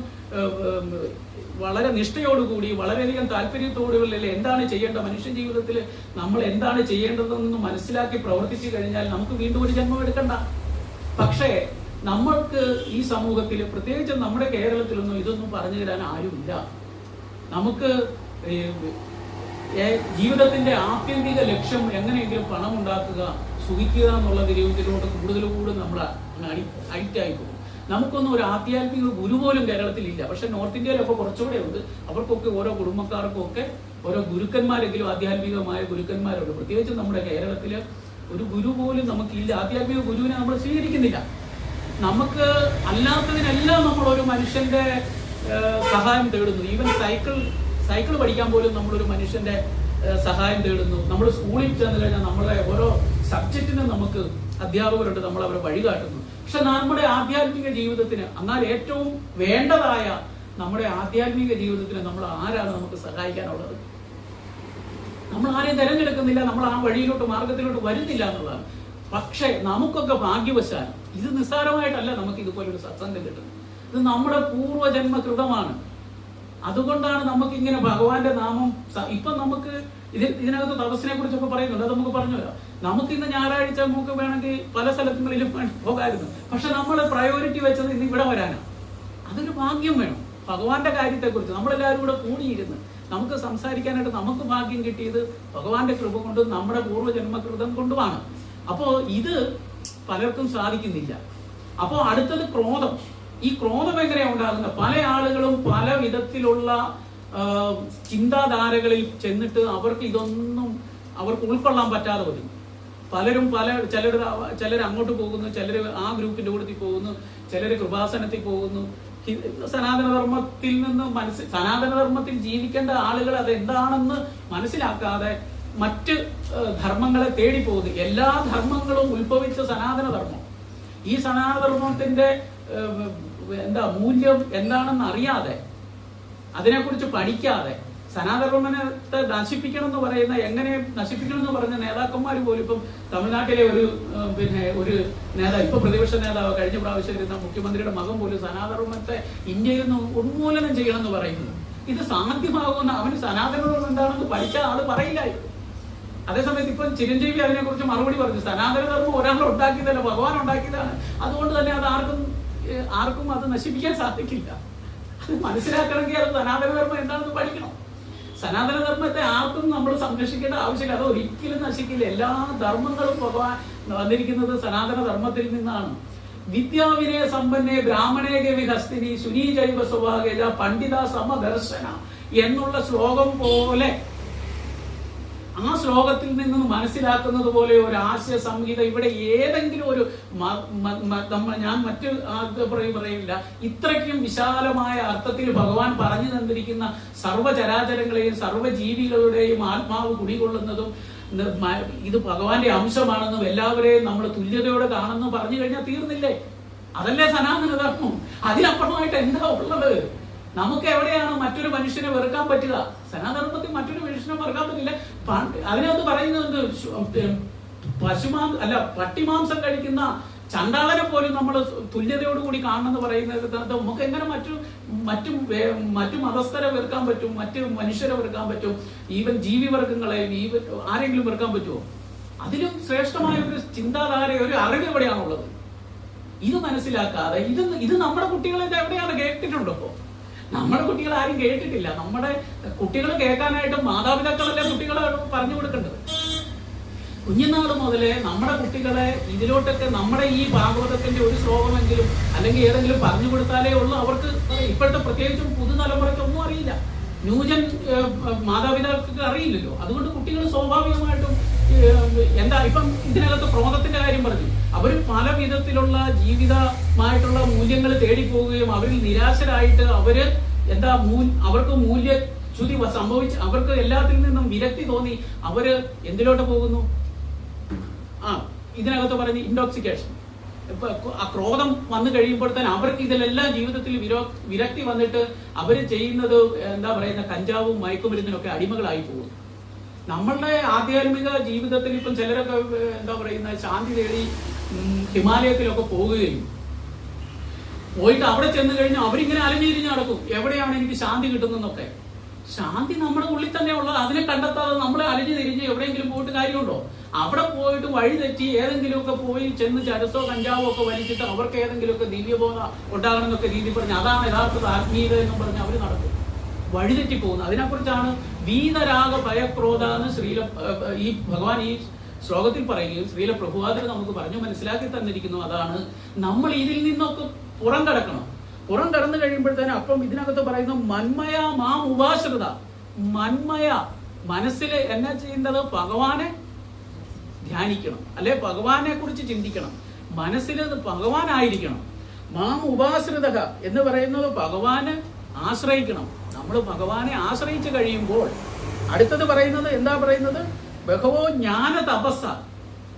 വളരെ നിഷ്ഠയോടുകൂടി, വളരെയധികം താല്പര്യത്തോടുകൂടി എന്താണ് ചെയ്യേണ്ട, മനുഷ്യ ജീവിതത്തിൽ നമ്മൾ എന്താണ് ചെയ്യേണ്ടതെന്ന് മനസ്സിലാക്കി പ്രവർത്തിച്ചു കഴിഞ്ഞാൽ നമുക്ക് വീണ്ടും ഒരു ജന്മം എടുക്കണ്ട. പക്ഷേ നമ്മൾക്ക് ഈ സമൂഹത്തിൽ, പ്രത്യേകിച്ച് നമ്മുടെ കേരളത്തിലൊന്നും ഇതൊന്നും പറഞ്ഞു തരാൻ ആരുമില്ല. നമുക്ക് ജീവിതത്തിന്റെ ആത്യന്തിക ലക്ഷ്യം എങ്ങനെയെങ്കിലും പണം ഉണ്ടാക്കുക, സുഖിക്കുക എന്നുള്ള രീതിയിലോട്ട് കൂടുതൽ നമ്മൾ അഡിക്റ്റ് ആയി പോകും. നമുക്കൊന്നും ഒരു ആധ്യാത്മിക ഗുരു പോലും കേരളത്തിലില്ല. പക്ഷെ നോർത്ത് ഇന്ത്യയിലൊക്കെ കുറച്ചുകൂടെ ഉണ്ട്. അവർക്കൊക്കെ ഓരോ കുടുംബക്കാർക്കും ഒക്കെ ഓരോ ഗുരുക്കന്മാരെങ്കിലും, ആധ്യാത്മികമായ ഗുരുക്കന്മാരുണ്ട്. പ്രത്യേകിച്ച് നമ്മുടെ കേരളത്തിൽ ഒരു ഗുരു പോലും നമുക്കില്ല. ആധ്യാത്മിക ഗുരുവിനെ നമ്മൾ സ്വീകരിക്കുന്നില്ല. നമുക്ക് അല്ലാത്തതിനെല്ലാം നമ്മൾ ഒരു മനുഷ്യന്റെ സഹായം തേടുന്നു. ഈവൻ സൈക്കിൾ പഠിക്കാൻ പോലും നമ്മളൊരു മനുഷ്യന്റെ സഹായം തേടുന്നു. നമ്മൾ സ്കൂളിൽ ചെന്ന് കഴിഞ്ഞാൽ നമ്മളെ ഓരോ സബ്ജക്റ്റിനും നമുക്ക് അധ്യാപകരുണ്ട്, നമ്മൾ അവരെ വഴികാട്ടുന്നു. പക്ഷെ നമ്മുടെ ആധ്യാത്മിക ജീവിതത്തിന്, എന്നാൽ ഏറ്റവും വേണ്ടതായ നമ്മുടെ ആധ്യാത്മിക ജീവിതത്തിന് നമ്മൾ ആരാണ് നമുക്ക് സഹായിക്കാനുള്ളത്? നമ്മൾ ആരെയും തിരഞ്ഞെടുക്കുന്നില്ല. നമ്മൾ ആ വഴിയിലോട്ട്, മാർഗത്തിലോട്ട് വരുന്നില്ല എന്നുള്ളതാണ്. പക്ഷെ നമുക്കൊക്കെ ഭാഗ്യവശാൽ ഇത് നിസ്സാരമായിട്ടല്ല നമുക്ക് ഇതുപോലൊരു സത്സംഗം കിട്ടുന്നത്. ഇത് നമ്മുടെ പൂർവ്വജന്മകൃതമാണ്. അതുകൊണ്ടാണ് നമുക്കിങ്ങനെ ഭഗവാന്റെ നാമം. ഇപ്പം നമുക്ക് ഇതിനകത്ത് തപസ്സിനെ കുറിച്ചൊക്കെ പറയുന്നുണ്ട്, അത് നമുക്ക് പറഞ്ഞു തരാം. നമുക്ക് ഇന്ന് ഞായറാഴ്ച നമുക്ക് വേണമെങ്കിൽ പല സ്ഥലങ്ങളിലും പോകാമായിരുന്നു. പക്ഷെ നമ്മൾ പ്രയോറിറ്റി വെച്ചത് ഇന്ന് ഇവിടെ വരാനാണ്. അതൊരു ഭാഗ്യം വേണം. ഭഗവാന്റെ കാര്യത്തെക്കുറിച്ച് നമ്മളെല്ലാവരും കൂടെ കൂടിയിരുന്ന് നമുക്ക് സംസാരിക്കാനായിട്ട് നമുക്ക് ഭാഗ്യം കിട്ടിയത് ഭഗവാന്റെ കൃപ കൊണ്ടും നമ്മുടെ പൂർവ്വജന്മകൃതം കൊണ്ടുമാണ്. അപ്പോ ഇത് പലർക്കും സാധിക്കുന്നില്ല. അപ്പോൾ അടുത്തത് ക്രോധം. ഈ ക്രോധം എങ്ങനെയാണ് ഉണ്ടാകുന്നത്? പല ആളുകളും പല വിധത്തിലുള്ള ചിന്താധാരകളിൽ ചെന്നിട്ട് അവർക്ക് ഇതൊന്നും അവർക്ക് ഉൾക്കൊള്ളാൻ പറ്റാതെ വരും. പലരും ചിലർ അങ്ങോട്ട് പോകുന്നു, ചിലർ ആ ഗ്രൂപ്പിന്റെ കൂട്ടത്തിൽ പോകുന്നു, ചിലർ കൃപാസനത്തിൽ പോകുന്നു. സനാതനധർമ്മത്തിൽ നിന്ന് സനാതനധർമ്മത്തിൽ ജീവിക്കേണ്ട ആളുകൾ അതെന്താണെന്ന് മനസ്സിലാക്കാതെ മറ്റ് ധർമ്മങ്ങളെ തേടി പോകുന്നു. എല്ലാ ധർമ്മങ്ങളും ഉത്ഭവിച്ച സനാതനധർമ്മം. ഈ സനാതനധർമ്മത്തിന്റെ മൂല്യം എന്താണെന്ന് അറിയാതെ, അതിനെക്കുറിച്ച് പഠിക്കാതെ, സനാതനധർമ്മത്തെ നശിപ്പിക്കണം എന്ന് പറയുന്ന, എങ്ങനെ നശിപ്പിക്കണം എന്ന് പറഞ്ഞ നേതാക്കന്മാർ പോലും ഇപ്പം തമിഴ്നാട്ടിലെ ഒരു നേതാവ്, ഇപ്പൊ പ്രതിപക്ഷ നേതാവ്, കഴിഞ്ഞ പ്രാവശ്യം ഇരുന്ന മുഖ്യമന്ത്രിയുടെ മകൻ പോലും സനാതനധർമ്മത്തെ ഇന്ത്യയിൽ നിന്ന് ഉന്മൂലനം ചെയ്യണം എന്ന് പറയുന്നു. ഇത് സാധ്യമാകുമെന്ന് അവന് സനാതനധർമ്മം എന്താണെന്ന് പഠിച്ച ആള് പറയില്ലായിരുന്നു. അതേസമയത്ത് ഇപ്പൊ ചിരഞ്ജീവി അതിനെക്കുറിച്ച് മറുപടി പറഞ്ഞു, സനാതനധർമ്മം ഒരാൾ ഉണ്ടാക്കിയതല്ല, ഭഗവാൻ ഉണ്ടാക്കിയതാണ്. അതുകൊണ്ട് തന്നെ അത് ആർക്കും അത് നശിപ്പിക്കാൻ സാധിക്കില്ല. അത് മനസ്സിലാക്കണമെങ്കിൽ അത് സനാതനധർമ്മം എന്താണെന്ന് പഠിക്കണം. സനാതനധർമ്മത്തെ ആർക്കും നമ്മൾ സംരക്ഷിക്കേണ്ട ആവശ്യമില്ല. അത് ഒരിക്കലും നശിക്കില്ല. എല്ലാ ധർമ്മങ്ങളും ഭഗവാൻ വന്നിരിക്കുന്നത് സനാതനധർമ്മത്തിൽ നിന്നാണ്. വിദ്യാവിനയ സമ്പന്നേ ബ്രാഹ്മണേ ഗവി ഹസ്തിനി സുനീ ജൈവ സ്വഭാഗേജ പണ്ഡിത സമദർശന എന്നുള്ള ശ്ലോകം പോലെ ആ ശ്ലോകത്തിൽ നിന്ന് മനസ്സിലാക്കുന്നത് പോലെ ഒരു ആശയ സംഹിത ഇവിടെ ഏതെങ്കിലും ഒരു ഞാൻ മറ്റ് പറയില്ല, ഇത്രയ്ക്കും വിശാലമായ അർത്ഥത്തിൽ ഭഗവാൻ പറഞ്ഞു തന്നിരിക്കുന്ന സർവ്വചരാചരങ്ങളെയും സർവ്വജീവികളുടെയും ആത്മാവ് കുടികൊള്ളുന്നതും ഇത് ഭഗവാന്റെ അംശമാണെന്നും എല്ലാവരെയും നമ്മൾ തുല്യതയോടെ കാണുന്നു പറഞ്ഞു കഴിഞ്ഞാൽ തീർന്നില്ലേ? അതല്ലേ സനാതന ധർമ്മം? അതിനപ്പുറമായിട്ട് എന്താ ഉള്ളത്? നമുക്ക് എവിടെയാണ് മറ്റൊരു മനുഷ്യനെ വെറുക്കാൻ പറ്റുക? സനാതനത്തിൽ മറ്റൊരു മനുഷ്യനെ വെറുക്കാൻ പറ്റില്ല. അതിനകത്ത് പറയുന്നത് പട്ടിമാംസം കഴിക്കുന്ന ചണ്ടാളനെ പോലും നമ്മൾ തുല്യതയോടുകൂടി കാണണമെന്ന് പറയുന്നത് നമുക്ക് എങ്ങനെ മറ്റു മതസ്ഥരെ വെറുക്കാൻ പറ്റും? മറ്റു മനുഷ്യരെ വെറുക്കാൻ പറ്റും? ഈവൻ ജീവിവർഗങ്ങളെ ആരെങ്കിലും വെറുക്കാൻ പറ്റുമോ? അതിലും ശ്രേഷ്ഠമായ ഒരു ചിന്താധാര, ഒരു അറിവ് എവിടെയാണുള്ളത്? ഇത് മനസ്സിലാക്കാതെ ഇത് നമ്മുടെ കുട്ടികളെ എവിടെയാണ് കേട്ടിട്ടുണ്ടോ? ഇപ്പോ നമ്മുടെ കുട്ടികൾ ആരും കേട്ടിട്ടില്ല. നമ്മുടെ കുട്ടികൾ കേൾക്കാനായിട്ട് മാതാപിതാക്കളല്ലേ കുട്ടികളെ പറഞ്ഞു കൊടുക്കേണ്ടത്. കുഞ്ഞുനാൾ മുതലേ നമ്മുടെ കുട്ടികളെ ഇതിലോട്ടൊക്കെ നമ്മുടെ ഈ ഭാഗവതത്തിന്റെ ഒരു ശ്ലോകമെങ്കിലും അല്ലെങ്കിൽ ഏതെങ്കിലും പറഞ്ഞു കൊടുത്താലേ ഉള്ളൂ അവർക്ക്. ഇപ്പോഴത്തെ പ്രത്യേകിച്ചും പുതുതലമുറയ്ക്ക് ഒന്നും അറിയില്ല. ന്യൂജൻ മാതാപിതാക്കൾക്ക് അറിയില്ലല്ലോ. അതുകൊണ്ട് കുട്ടികൾ സ്വാഭാവികമായിട്ടും എന്താ ഇപ്പം ഇതിനകത്ത് ക്രോധത്തിന്റെ കാര്യം പറഞ്ഞു. അവർ പല വിധത്തിലുള്ള ജീവിതമായിട്ടുള്ള മൂല്യങ്ങൾ തേടിപ്പോവുകയും അവരിൽ നിരാശരായിട്ട് അവര് അവർക്ക് മൂല്യച്യുതി സംഭവിച്ച് അവർക്ക് എല്ലാത്തിൽ നിന്നും വിരക്തി തോന്നി അവര് എന്തിലോട്ട് പോകുന്നു? ഇതിനകത്ത് പറഞ്ഞ് ഇൻടോക്സിക്കേഷൻ. ആ ക്രോധം വന്നു കഴിയുമ്പോൾ തന്നെ അവർക്ക് ഇതിലെല്ലാം ജീവിതത്തിൽ വിരക്തി വന്നിട്ട് അവര് ചെയ്യുന്നത് കഞ്ചാവും മയക്കുമരുന്നിനൊക്കെ അടിമകളായി പോകും. നമ്മളുടെ ആധ്യാത്മിക ജീവിതത്തിൽ ഇപ്പം ചിലരൊക്കെ ശാന്തി തേടി ഹിമാലയത്തിലൊക്കെ പോവുകയും പോയിട്ട് അവിടെ ചെന്ന് കഴിഞ്ഞാൽ അവരിങ്ങനെ അലഞ്ഞിരിഞ്ഞ് നടക്കും, എവിടെയാണ് എനിക്ക് ശാന്തി കിട്ടുന്നതെന്നൊക്കെ. ശാന്തി നമ്മുടെ ഉള്ളിൽ തന്നെ ഉള്ളത്. അതിനെ കണ്ടെത്താതെ നമ്മളെ അലഞ്ഞു തിരിഞ്ഞ് എവിടെയെങ്കിലും പോയിട്ട് കാര്യമുണ്ടോ? അവിടെ പോയിട്ട് വഴി തെറ്റി ഏതെങ്കിലുമൊക്കെ പോയി ചെന്ന് ചരസോ കഞ്ചാവോ ഒക്കെ വലിച്ചിട്ട് അവർക്ക് ഏതെങ്കിലുമൊക്കെ ദിവ്യബോധ ഉണ്ടാകണം എന്നൊക്കെ രീതി പറഞ്ഞ് അതാണ് യഥാർത്ഥ ആത്മീയത എന്നും പറഞ്ഞ് അവർ നടക്കും, വഴിതെറ്റി പോകുന്നു. അതിനെക്കുറിച്ചാണ് വീതരാഗ ഭയക്രോധ എന്ന് ഈ ഭഗവാൻ ഈ ശ്ലോകത്തിൽ പറയുകയും ശ്രീല പ്രഭുവാദർ നമുക്ക് പറഞ്ഞു മനസ്സിലാക്കി തന്നിരിക്കുന്നു. അതാണ് നമ്മൾ ഇതിൽ നിന്നൊക്കെ പുറം കടക്കണം. പുറം കടന്നു കഴിയുമ്പോഴത്തേനും അപ്പം ഇതിനകത്ത് പറയുന്ന മന്മയ മാം ഉപാശ്രിത. മന്മയ മനസ്സിൽ എന്നാ ചെയ്യേണ്ടത്? ഭഗവാനെ ധ്യാനിക്കണം, അല്ലെ ഭഗവാനെ കുറിച്ച് ചിന്തിക്കണം, മനസ്സിൽ ഭഗവാനായിരിക്കണം. മാം ഉപാശ്രിത എന്ന് പറയുന്നത് ഭഗവാനെ ആശ്രയിക്കണം. നമ്മൾ ഭഗവാനെ ആശ്രയിച്ചു കഴിയുമ്പോൾ അടുത്തത് പറയുന്നത് എന്താ പറയുന്നത്? ബഹവോ ജ്ഞാന തപസ്സ.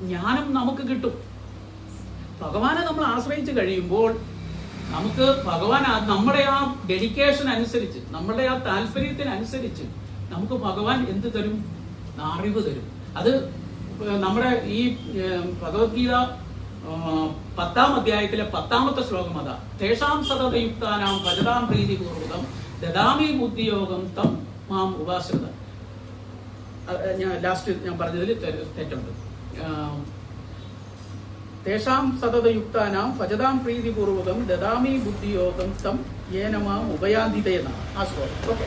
ജ്ഞാനം നമുക്ക് കിട്ടും. ഭഗവാനെ നമ്മൾ ആശ്രയിച്ചു കഴിയുമ്പോൾ നമുക്ക് ഭഗവാൻ നമ്മുടെ ആ ഡെഡിക്കേഷൻ അനുസരിച്ച്, നമ്മുടെ ആ താല്പര്യത്തിനനുസരിച്ച് നമുക്ക് ഭഗവാൻ എന്ത് തരും? അറിവ് തരും. അത് നമ്മുടെ ഈ ഭഗവത്ഗീത 10ാം അധ്യായത്തിലെ 10ാമത്തെ ശ്ലോകം അതാ. തേഷാം സതതയുക്താനാം ഭജതാം പ്രീതിപൂർവകം ദദാമി ബുദ്ധിയോഗം തം മാം ഉപാശ്രിത. ഞാൻ പറഞ്ഞതിൽ തെറ്റുണ്ട്. തേഷാം സതതയുക്താനാം ഭജതാം പ്രീതിപൂർവകം ദദാമി ബുദ്ധിയോഗം തം യേന മാം ഉപയാന്തിതയെന്നാണ് ആ ശ്ലോകം. ഓക്കെ,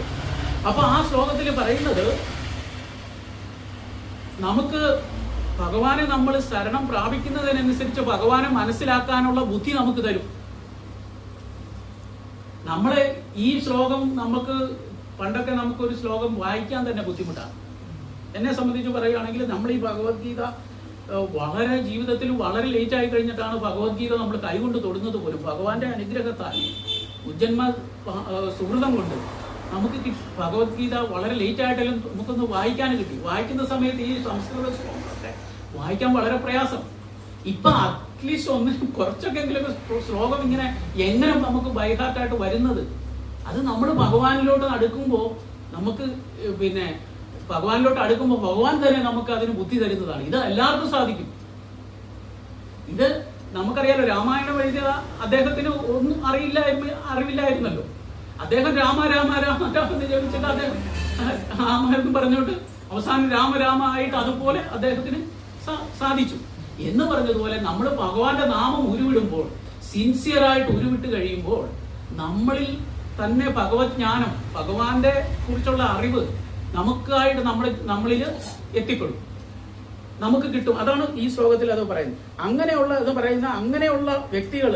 അപ്പൊ ആ ശ്ലോകത്തിൽ പറയുന്നത് നമുക്ക് ഭഗവാനെ നമ്മൾ ശരണം പ്രാപിക്കുന്നതിനനുസരിച്ച് ഭഗവാനെ മനസ്സിലാക്കാനുള്ള ബുദ്ധി നമുക്ക് തരും. നമ്മളെ ഈ ശ്ലോകം പണ്ടൊക്കെ നമുക്കൊരു ശ്ലോകം വായിക്കാൻ തന്നെ ബുദ്ധിമുട്ടാണ്. എന്നെ സംബന്ധിച്ച് പറയുകയാണെങ്കിൽ നമ്മൾ ഈ ഭഗവത്ഗീത വളരെ ജീവിതത്തിൽ വളരെ ലേറ്റ് ആയി കഴിഞ്ഞിട്ടാണ് ഭഗവത്ഗീത നമ്മൾ കൈകൊണ്ട് തൊടുന്നത് പോലും. ഭഗവാന്റെ അനുഗ്രഹത്താൽ ഉജ്ജന്മ സുഹൃതം കൊണ്ട് നമുക്ക് ഭഗവത്ഗീത വളരെ ലേറ്റ് ആയിട്ടാലും നമുക്കൊന്ന് വായിക്കാൻ കിട്ടി. വായിക്കുന്ന സമയത്ത് ഈ സംസ്കൃത ശ്ലോകമൊക്കെ വായിക്കാൻ വളരെ പ്രയാസം. ഇപ്പൊ അറ്റ്ലീസ്റ്റ് കുറച്ചൊക്കെ ശ്ലോകം ഇങ്ങനെ എങ്ങനെ നമുക്ക് ബൈഹാർട്ടായിട്ട് വരുന്നത്, അത് നമ്മൾ ഭഗവാനിലോട്ട് അടുക്കുമ്പോൾ നമുക്ക് ഭഗവാനിലോട്ട് അടുക്കുമ്പോൾ ഭഗവാൻ തന്നെ നമുക്ക് അതിന് ബുദ്ധി തരുന്നതാണ്. ഇത് എല്ലാവർക്കും സാധിക്കും. ഇത് നമുക്കറിയാലോ, രാമായണം എഴുതിയ അദ്ദേഹത്തിന് ഒന്നും അറിവില്ലായിരുന്നല്ലോ. അദ്ദേഹം രാമ രാമ രാമ രാമ എന്ന് ജപിച്ചിട്ട് അദ്ദേഹം രാമായണം പറഞ്ഞോട്ട് അവസാനം രാമ ആയിട്ട് അതുപോലെ അദ്ദേഹത്തിന് സാധിച്ചു എന്ന് പറഞ്ഞതുപോലെ നമ്മൾ ഭഗവാന്റെ നാമം ഉരുവിടുമ്പോൾ, സിൻസിയറായിട്ട് ഉരുവിട്ട് കഴിയുമ്പോൾ നമ്മളിൽ തന്നെ ഭഗവത് ജ്ഞാനം, ഭഗവാന്റെ കുറിച്ചുള്ള അറിവ് നമുക്കായിട്ട് നമ്മളിൽ എത്തിപ്പെടും, നമുക്ക് കിട്ടും. അതാണ് ഈ ശ്ലോകത്തിൽ അത് പറയുന്നത്. അങ്ങനെയുള്ള വ്യക്തികൾ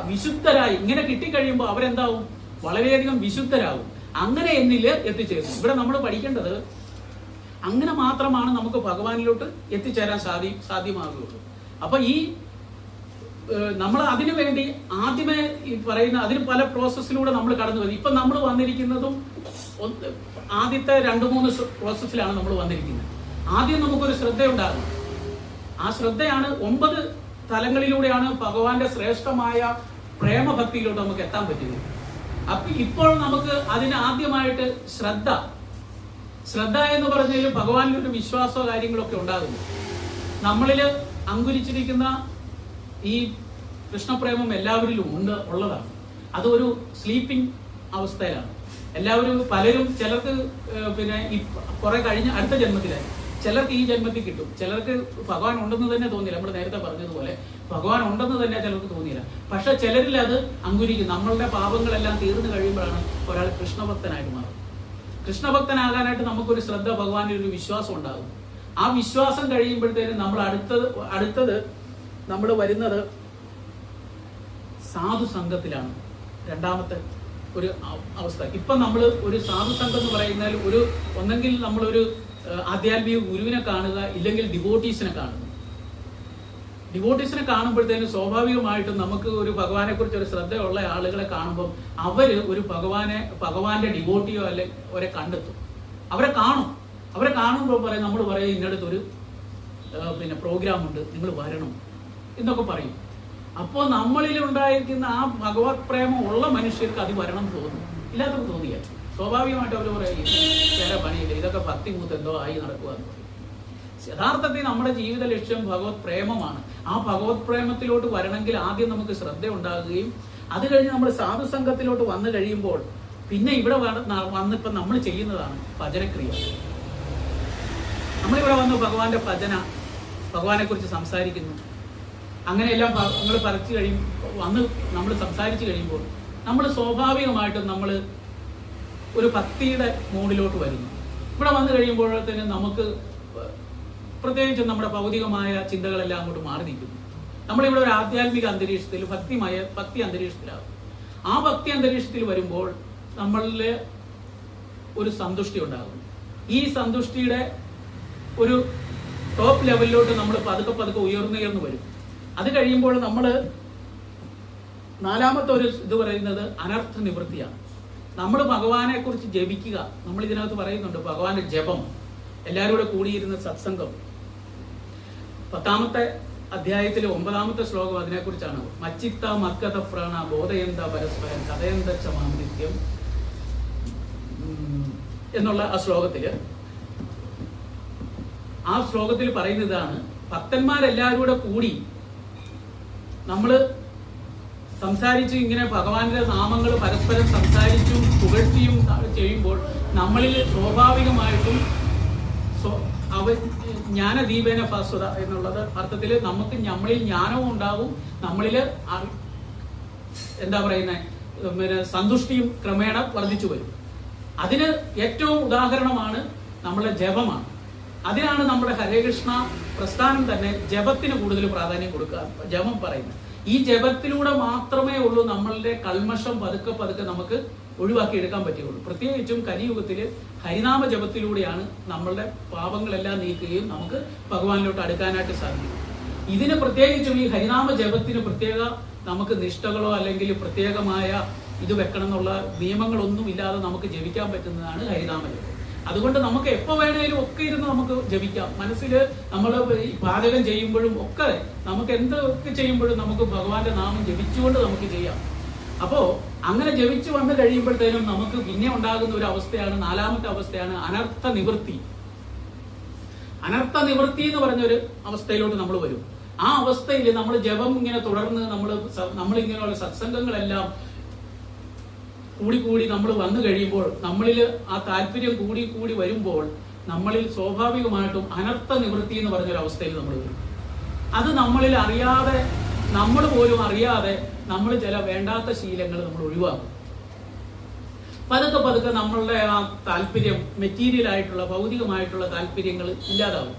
വിശുദ്ധരായി ഇങ്ങനെ കിട്ടിക്കഴിയുമ്പോൾ അവരെന്താവും? വളരെയധികം വിശുദ്ധരാകും. അങ്ങനെ എന്നില് എത്തിച്ചേരും. ഇവിടെ നമ്മൾ പഠിക്കേണ്ടത് അങ്ങനെ മാത്രമാണ് നമുക്ക് ഭഗവാനിലോട്ട് എത്തിച്ചേരാൻ സാധ്യമാകുകയുള്ളൂ. അപ്പൊ ഈ നമ്മൾ അതിനു വേണ്ടി ആദ്യമേ ഈ പറയുന്ന അതിന് പല പ്രോസസ്സിലൂടെ നമ്മൾ കടന്നു വരും. ഇപ്പൊ നമ്മൾ വന്നിരിക്കുന്നതും ആദ്യത്തെ 2-3 പ്രോസസ്സിലാണ് നമ്മൾ വന്നിരിക്കുന്നത്. ആദ്യം നമുക്കൊരു ശ്രദ്ധയുണ്ടാകും. ആ ശ്രദ്ധയാണ് 9 തലങ്ങളിലൂടെയാണ് ഭഗവാന്റെ ശ്രേഷ്ഠമായ പ്രേമഭക്തിയിലോട്ട് നമുക്ക് എത്താൻ പറ്റുന്നത്. അപ്പൊ ഇപ്പോൾ നമുക്ക് അതിന് ആദ്യമായിട്ട് ശ്രദ്ധ എന്ന് പറഞ്ഞാൽ ഭഗവാനിലൊരു വിശ്വാസമോ കാര്യങ്ങളൊക്കെ ഉണ്ടാകുന്നു. നമ്മളിൽ അങ്കുരിച്ചിരിക്കുന്ന ഈ കൃഷ്ണപ്രേമം എല്ലാവരിലും ഉള്ളതാണ്. അതൊരു സ്ലീപ്പിംഗ് അവസ്ഥയിലാണ്. പലരും ചിലർക്ക് പിന്നെ കുറെ കഴിഞ്ഞ് അടുത്ത ജന്മത്തിലായി, ചിലർക്ക് ഈ ജന്മത്തിൽ കിട്ടും, ചിലർക്ക് ഭഗവാൻ ഉണ്ടെന്ന് തന്നെ തോന്നിയില്ല. നമ്മൾ നേരത്തെ പറഞ്ഞതുപോലെ ഭഗവാൻ ഉണ്ടെന്ന് തന്നെ ചിലർക്ക് തോന്നിയില്ല. പക്ഷെ ചിലരിൽ അത് അങ്കുരിക്കും. നമ്മളുടെ പാപങ്ങളെല്ലാം തീർന്നു കഴിയുമ്പോഴാണ് ഒരാൾ കൃഷ്ണഭക്തനായിട്ട് മാറും. കൃഷ്ണഭക്തനാകാനായിട്ട് നമുക്കൊരു ശ്രദ്ധ, ഭഗവാന്റെ ഒരു വിശ്വാസം ഉണ്ടാകും. ആ വിശ്വാസം കഴിയുമ്പോഴത്തേനും നമ്മൾ അടുത്തത് നമ്മൾ വരുന്നത് സാധു സംഘത്തിലാണ്. രണ്ടാമത്തെ ഒരു അവസ്ഥ. ഇപ്പൊ നമ്മൾ ഒരു സാധു സംഘം എന്ന് പറയുന്നതിൽ ഒന്നെങ്കിൽ നമ്മളൊരു ആധ്യാത്മിക ഗുരുവിനെ കാണുക, ഇല്ലെങ്കിൽ ഡിവോട്ടീസിനെ കാണുക. ഡിവോട്ടീസിനെ കാണുമ്പോഴത്തേനും സ്വാഭാവികമായിട്ടും നമുക്ക് ഒരു ഭഗവാനെ കുറിച്ച് ഒരു ശ്രദ്ധയുള്ള ആളുകളെ കാണുമ്പോൾ അവര് ഒരു ഭഗവാന്റെ ഡിവോട്ടിയോ അല്ലെങ്കിൽ അവരെ കണ്ടെത്തും. അവരെ കാണുമ്പോൾ പറയും, നമ്മൾ പറയും ഇന്നടത്തൊരു പിന്നെ പ്രോഗ്രാം ഉണ്ട്, നിങ്ങൾ വരണം എന്നൊക്കെ പറയും. അപ്പോൾ നമ്മളിൽ ഉണ്ടായിരിക്കുന്ന ആ ഭഗവത് പ്രേമം ഉള്ള മനുഷ്യർക്ക് അത് വരണം തോന്നും. ഇല്ലാത്തവർക്ക് തോന്നിയ സ്വാഭാവികമായിട്ട് അവർ പറയും വേറെ പണിയില്ല, ഇതൊക്കെ ഭക്തി മൂത്ത് എന്തോ ആയി നടക്കുക എന്ന് പറയും. യഥാർത്ഥത്തിൽ നമ്മുടെ ജീവിത ലക്ഷ്യം ഭഗവത് പ്രേമമാണ്. ആ ഭഗവത് പ്രേമത്തിലോട്ട് വരണമെങ്കിൽ ആദ്യം നമുക്ക് ശ്രദ്ധ ഉണ്ടാകുകയും അത് കഴിഞ്ഞ് നമ്മൾ സാധുസംഘത്തിലോട്ട് വന്നു കഴിയുമ്പോൾ പിന്നെ ഇവിടെ വന്നിപ്പം നമ്മൾ ചെയ്യുന്നതാണ് ഭജനക്രിയ. നമ്മളിവിടെ വന്ന് ഭഗവാന്റെ ഭഗവാനെ കുറിച്ച് സംസാരിക്കുന്നു. അങ്ങനെയെല്ലാം നമ്മൾ നമ്മൾ സംസാരിച്ചു കഴിയുമ്പോൾ നമ്മൾ സ്വാഭാവികമായിട്ടും നമ്മൾ ഒരു ഭക്തിയുടെ മൂഡിലോട്ട് വരുന്നു. ഇവിടെ വന്നു കഴിയുമ്പോഴത്തേനും നമുക്ക് പ്രത്യേകിച്ചും നമ്മുടെ ഭൗതികമായ ചിന്തകളെല്ലാം അങ്ങോട്ട് മാറി നിൽക്കുന്നു. നമ്മളിവിടെ ഒരു ആധ്യാത്മിക അന്തരീക്ഷത്തിൽ ഭക്തി അന്തരീക്ഷത്തിലാകും. ആ ഭക്തി അന്തരീക്ഷത്തിൽ വരുമ്പോൾ നമ്മളിൽ ഒരു സന്തുഷ്ടി ഉണ്ടാകും. ഈ സന്തുഷ്ടിയുടെ ഒരു ടോപ്പ് ലെവലിലോട്ട് നമ്മൾ പതുക്കെ ഉയർന്നു വരും. അത് കഴിയുമ്പോൾ നമ്മൾ നാലാമത്തെ ഒരു ഇത് പറയുന്നത് അനർത്ഥ നിവൃത്തിയാണ്. നമ്മൾ ഭഗവാനെ കുറിച്ച് ജപിക്കുക. നമ്മൾ ഇതിനകത്ത് പറയുന്നുണ്ട് ഭഗവാന്റെ ജപം, എല്ലാവരും കൂടെ കൂടിയിരുന്ന സത്സംഗം. 10ാമത്തെ അധ്യായത്തിലെ 9ാമത്തെ ശ്ലോകം അതിനെക്കുറിച്ചാണ്. മച്ചിത്ത മക്കത പ്രാണ ബോധയന്ത പരസ്പരം കഥയന്ത ചമാനിത്യം എന്നുള്ള ആ ശ്ലോകത്തിൽ പറയുന്നതാണ്, ഭക്തന്മാരെല്ലാവരും കൂടെ കൂടി നമ്മൾ സംസാരിച്ച് ഇങ്ങനെ ഭഗവാന്റെ നാമങ്ങൾ പരസ്പരം സംസാരിച്ചും പുകഴ്ത്തിയും ചെയ്യുമ്പോൾ നമ്മളിൽ സ്വാഭാവികമായിട്ടും ജ്ഞാനദീപേന ഭാസ്വത എന്നുള്ളത് അർത്ഥത്തിൽ നമ്മളിൽ ജ്ഞാനവും ഉണ്ടാവും, നമ്മളിൽ എന്താ പറയുന്നത് സന്തുഷ്ടിയും ക്രമേണ വർദ്ധിച്ചു വരും. അതിന് ഏറ്റവും ഉദാഹരണമാണ് നമ്മുടെ ജപമാണ്. അതിനാണ് നമ്മുടെ ഹരേകൃഷ്ണ പ്രസ്ഥാനം തന്നെ ജപത്തിന് കൂടുതൽ പ്രാധാന്യം കൊടുക്കുക. ജപം പറയുന്നത് ഈ ജപത്തിലൂടെ മാത്രമേ ഉള്ളൂ നമ്മളുടെ കൽമഷം പതുക്കെ നമുക്ക് ഒഴിവാക്കി എടുക്കാൻ പറ്റുകയുള്ളൂ. പ്രത്യേകിച്ചും കലിയുഗത്തിൽ ഹരിനാമ ജപത്തിലൂടെയാണ് നമ്മളുടെ പാപങ്ങളെല്ലാം നീക്കുകയും നമുക്ക് ഭഗവാനിലോട്ട് അടുക്കാനായിട്ട് സാധിക്കും. ഇതിന് പ്രത്യേകിച്ചും ഈ ഹരിനാമ ജപത്തിന് നമുക്ക് നിഷ്ഠകളോ അല്ലെങ്കിൽ പ്രത്യേകമായ ഇത് വെക്കണം എന്നുള്ള നിയമങ്ങളൊന്നും ഇല്ലാതെ നമുക്ക് ജപിക്കാൻ പറ്റുന്നതാണ് ഹരിനാമ ജപം. അതുകൊണ്ട് നമുക്ക് എപ്പോ വേണേലും ഒക്കെ ഇരുന്ന് നമുക്ക് ജപിക്കാം. മനസ്സിൽ നമ്മൾ പാചകം ചെയ്യുമ്പോഴും ഒക്കെ നമുക്ക് എന്തൊക്കെ ചെയ്യുമ്പോഴും നമുക്ക് ഭഗവാന്റെ നാമം ജപിച്ചുകൊണ്ട് നമുക്ക് ചെയ്യാം. അപ്പോ അങ്ങനെ ജപിച്ചു വന്നു കഴിയുമ്പോഴത്തേനും നമുക്ക് പിന്നെ ഉണ്ടാകുന്ന ഒരു അവസ്ഥയാണ്, 4ാമത്തെ അവസ്ഥയാണ് അനർത്ഥ നിവൃത്തി. അനർത്ഥ നിവൃത്തി എന്ന് പറഞ്ഞൊരു അവസ്ഥയിലോട്ട് നമ്മൾ വരും. ആ അവസ്ഥയിൽ നമ്മൾ ജപം ഇങ്ങനെ തുടർന്ന് നമ്മളിങ്ങനെയുള്ള സത്സംഗങ്ങളെല്ലാം കൂടി നമ്മൾ വന്നു കഴിയുമ്പോൾ നമ്മളിൽ ആ താല്പര്യം കൂടി വരുമ്പോൾ നമ്മളിൽ സ്വാഭാവികമായിട്ടും അനർത്ഥ നിവൃത്തി എന്ന് പറഞ്ഞൊരു അവസ്ഥയിൽ നമ്മൾ വരും. അത് നമ്മളിൽ അറിയാതെ, നമ്മൾ പോലും അറിയാതെ നമ്മൾ ചില വേണ്ടാത്ത ശീലങ്ങൾ നമ്മൾ ഒഴിവാക്കും. പതുക്കെ നമ്മളുടെ ആ താല്പര്യം മെറ്റീരിയൽ ആയിട്ടുള്ള ഭൗതികമായിട്ടുള്ള താല്പര്യങ്ങൾ ഇല്ലാതാവും.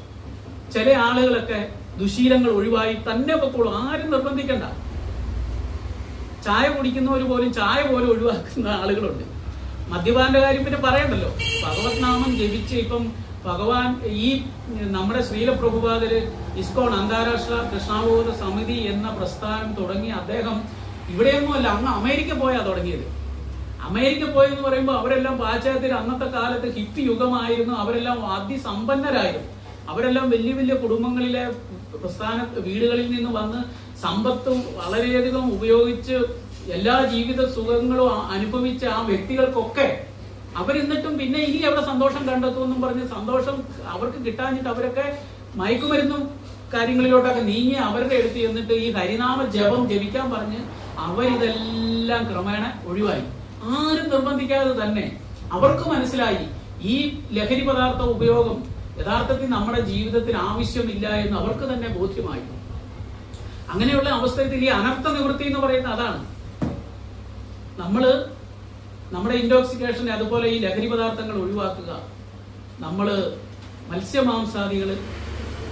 ചില ആളുകളൊക്കെ ദുശീലങ്ങൾ ഒഴിവായി തന്നെ പൊക്കോളും, ആരും നിർബന്ധിക്കണ്ട. ചായ കുടിക്കുന്നവർ പോലും ചായ പോലും ഒഴിവാക്കുന്ന ആളുകളുണ്ട്. മദ്യപാന്റെ കാര്യം പിന്നെ പറയണ്ടല്ലോ. ഭഗവത് നാമം ജപിച്ച് ഇപ്പം ഭഗവാൻ ഈ നമ്മുടെ ശ്രീല പ്രഭുപാദര് ഇസ്കോൺ അന്താരാഷ്ട്ര കൃഷ്ണാവബോധ സമിതി എന്ന പ്രസ്ഥാനം തുടങ്ങി അദ്ദേഹം ഇവിടെയൊന്നുമല്ല, അന്ന് അമേരിക്ക പോയാ തുടങ്ങിയത്. അമേരിക്ക പോയെന്ന് പറയുമ്പോൾ അവരെല്ലാം പാശ്ചാത്യർ, അന്നത്തെ കാലത്ത് ഹിപ്പി യുഗമായിരുന്നു, അവരെല്ലാം അതിസമ്പന്നരായിരുന്നു, അവരെല്ലാം വലിയ വലിയ കുടുംബങ്ങളിലെ വീടുകളിൽ നിന്ന് വന്ന് സമ്പത്തും വളരെയധികം ഉപയോഗിച്ച് എല്ലാ ജീവിത സുഖങ്ങളും അനുഭവിച്ച ആ വ്യക്തികൾക്കൊക്കെ അവരെന്നിട്ടും പിന്നെ ഇനി അവിടെ സന്തോഷം കണ്ടെത്തുമെന്നും പറഞ്ഞ് സന്തോഷം അവർക്ക് കിട്ടാഞ്ഞിട്ട് അവരൊക്കെ മയക്കുമരുന്നും കാര്യങ്ങളിലോട്ടൊക്കെ നീങ്ങി അവരുടെ അടുത്ത് ചെന്നിട്ട് ഈ ഹരിനാമ ജപം ജപിക്കാൻ പറഞ്ഞ് അവരിതെല്ലാം ക്രമേണ ഒഴിവായി. ആരും നിർബന്ധിക്കാതെ തന്നെ അവർക്ക് മനസ്സിലായി ഈ ലഹരി പദാർത്ഥ ഉപയോഗം യഥാർത്ഥത്തിൽ നമ്മുടെ ജീവിതത്തിന് ആവശ്യമില്ല എന്ന് അവർക്ക് തന്നെ ബോധ്യമായി. അങ്ങനെയുള്ള അവസ്ഥയിൽ ഈ അനർത്ഥ നിവൃത്തി എന്ന് പറയുന്നത് അതാണ്. നമ്മുടെ ഇൻടോക്സിക്കേഷൻ, അതുപോലെ ഈ ലഹരി പദാർത്ഥങ്ങൾ ഒഴിവാക്കുക, നമ്മൾ മത്സ്യമാംസാദികൾ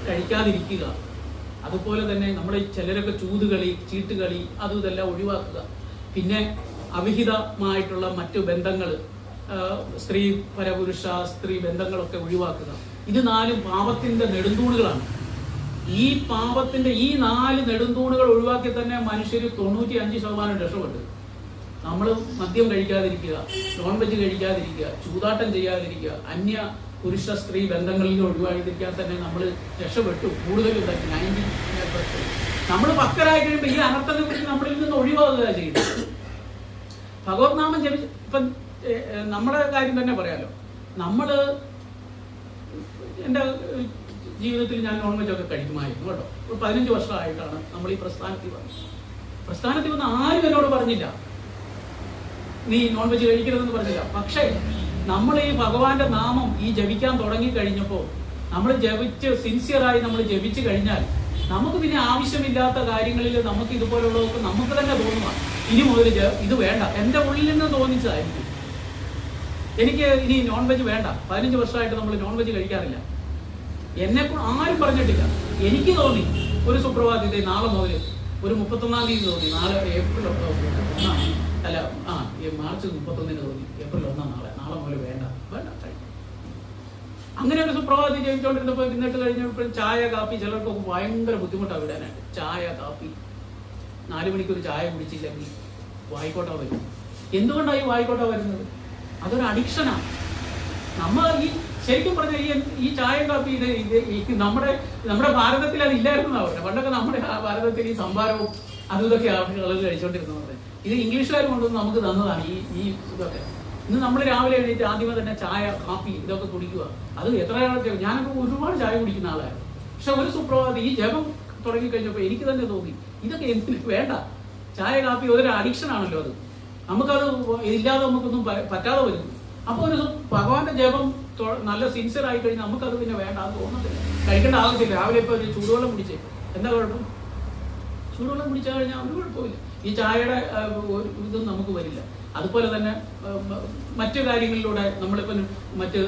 കഴിക്കാതിരിക്കുക, അതുപോലെ തന്നെ നമ്മൾ ചിലരൊക്കെ ചൂതുകളി, ചീട്ടുകളി, അതും ഇതെല്ലാം ഒഴിവാക്കുക. പിന്നെ അവിഹിതമായിട്ടുള്ള മറ്റു ബന്ധങ്ങൾ, സ്ത്രീ പരപുരുഷ സ്ത്രീ ബന്ധങ്ങളൊക്കെ ഒഴിവാക്കുക. ഇത് 4 പാപത്തിന്റെ നെടുന്തൂണുകളാണ്. ഈ പാപത്തിന്റെ ഈ 4 നെടുന്തൂണുകൾ ഒഴിവാക്കി തന്നെ മനുഷ്യർ 95% രക്ഷപ്പെട്ടു. നമ്മൾ മദ്യം കഴിക്കാതിരിക്കുക, നോൺ വെജ് കഴിക്കാതിരിക്കുക, ചൂതാട്ടം ചെയ്യാതിരിക്കുക, അന്യ പുരുഷ സ്ത്രീ ബന്ധങ്ങളിൽ ഒഴിവാതിരിക്കാൻ തന്നെ നമ്മൾ രക്ഷപ്പെട്ടു. കൂടുതലും 90%. നമ്മൾ പക്കരായി കഴിയുമ്പോൾ ഈ അനർത്ഥത്തെ കുറിച്ച് നമ്മളിൽ നിന്ന് ഒഴിവാക്കുക ചെയ്യുന്നത്. ഭഗവത് നാമം ജപിച്ച് ഇപ്പം നമ്മുടെ കാര്യം തന്നെ പറയാലോ. എൻ്റെ ജീവിതത്തിൽ ഞാൻ നോൺ വെജ് ഒക്കെ കഴിക്കുമായിരുന്നു കേട്ടോ. ഒരു 15 വർഷമായിട്ടാണ് നമ്മൾ ഈ പ്രസ്ഥാനത്തിൽ വന്ന് ആരും എന്നോട് പറഞ്ഞില്ല നീ നോൺ വെജ് കഴിക്കരുതെന്ന് പറഞ്ഞില്ല. പക്ഷേ നമ്മൾ ഈ ഭഗവാന്റെ നാമം ഈ ജപിക്കാൻ തുടങ്ങി കഴിഞ്ഞപ്പോൾ, നമ്മൾ ജപിച്ച് സിൻസിയറായി നമ്മൾ ജപിച്ചു കഴിഞ്ഞാൽ നമുക്ക് പിന്നെ ആവശ്യമില്ലാത്ത കാര്യങ്ങളിൽ നമുക്ക് ഇതുപോലുള്ളതൊക്കെ നമുക്ക് തന്നെ തോന്നുക ഇനി മുതൽ ഇത് വേണ്ട. എൻ്റെ ഉള്ളിൽ നിന്ന് തോന്നിച്ചതായിരിക്കും എനിക്ക് ഇനി നോൺ വെജ് വേണ്ട. 15 വർഷമായിട്ട് നമ്മൾ നോൺ വെജ് കഴിക്കാറില്ല. എന്നെ ആരും പറഞ്ഞിട്ടില്ല. എനിക്ക് തോന്നി ഒരു സുപ്രഭാതത്തിൽ നാളെ മുതൽ ഒരു 31-ാം തീയതി തോന്നി, നാളെ ഏപ്രിൽ 1 അല്ല മാർച്ച് 31-ന് തോന്നി, ഏപ്രിൽ 1 നാളെ മുതൽ വേണ്ട. അങ്ങനെ ഒരു സുപ്രഭാതത്തിൽ ജയിച്ചുകൊണ്ടിരുന്നപ്പോൾ എന്നിട്ട് കഴിഞ്ഞപ്പോൾ ചായ കാപ്പി ചിലർക്കൊക്കെ ഭയങ്കര ബുദ്ധിമുട്ടാണ് വിടാനായിട്ട്. ചായ കാപ്പി 4 മണിക്കൊരു ചായ കുടിച്ചില്ലെങ്കിൽ വായിക്കോട്ട വരും. എന്തുകൊണ്ടാണ് ഈ വായിക്കോട്ട വരുന്നത്? അതൊരു അഡിക്ഷനാണ്. നമ്മൾ ശരിക്കും പറഞ്ഞാൽ ഈ ചായ കാപ്പി ഇത് നമ്മുടെ ഭാരതത്തിൽ അത് ഇല്ലായിരുന്നു. അവരുടെ പണ്ടൊക്കെ നമ്മുടെ ഭാരതത്തിൽ ഈ സംഭാരവും അതും ഇതൊക്കെ ആളുകൾ കഴിച്ചുകൊണ്ടിരുന്നത്. ഇത് ഇംഗ്ലീഷുകാർ കൊണ്ടുവന്ന് നമുക്ക് തന്നതാണ് ഈ ഇതൊക്കെ. ഇന്ന് നമ്മൾ രാവിലെ എഴുന്നേറ്റ് ആദ്യമേ തന്നെ ചായ കാപ്പി ഇതൊക്കെ കുടിക്കുക. അത് എത്ര ഞാനൊക്കെ ഒരുപാട് ചായ കുടിക്കുന്ന ആളായിരുന്നു. പക്ഷെ ഒരു സുപ്രഭാതം ഈ ജപം തുടങ്ങിക്കഴിഞ്ഞപ്പോൾ എനിക്ക് തന്നെ തോന്നി ഇതൊക്കെ എന്തിനു വേണ്ട. ചായ കാപ്പി ഒരു അഡിക്ഷൻ ആണല്ലോ. അത് നമുക്കത് ഇല്ലാതെ നമുക്കൊന്നും പറ്റാതെ വരുന്നു. അപ്പോൾ ഒരു ഭഗവാന്റെ ജപം നല്ല സിൻസിയർ ആയി കഴിഞ്ഞാൽ നമുക്കത് പിന്നെ വേണ്ട, അത് തോന്നത്തില്ല. കഴിക്കേണ്ട ആവശ്യമില്ല. രാവിലെ ഇപ്പോൾ ഒരു ചൂടുവെള്ളം കുടിച്ചേ എന്താ കുഴപ്പം? ചൂടുവെള്ളം കുടിച്ചാൽ കഴിഞ്ഞാൽ ഒരു കുഴപ്പമില്ല. ഈ ചായയുടെ ഇതും നമുക്ക് വരില്ല. അതുപോലെ തന്നെ മറ്റു കാര്യങ്ങളിലൂടെ നമ്മളിപ്പം മറ്റ്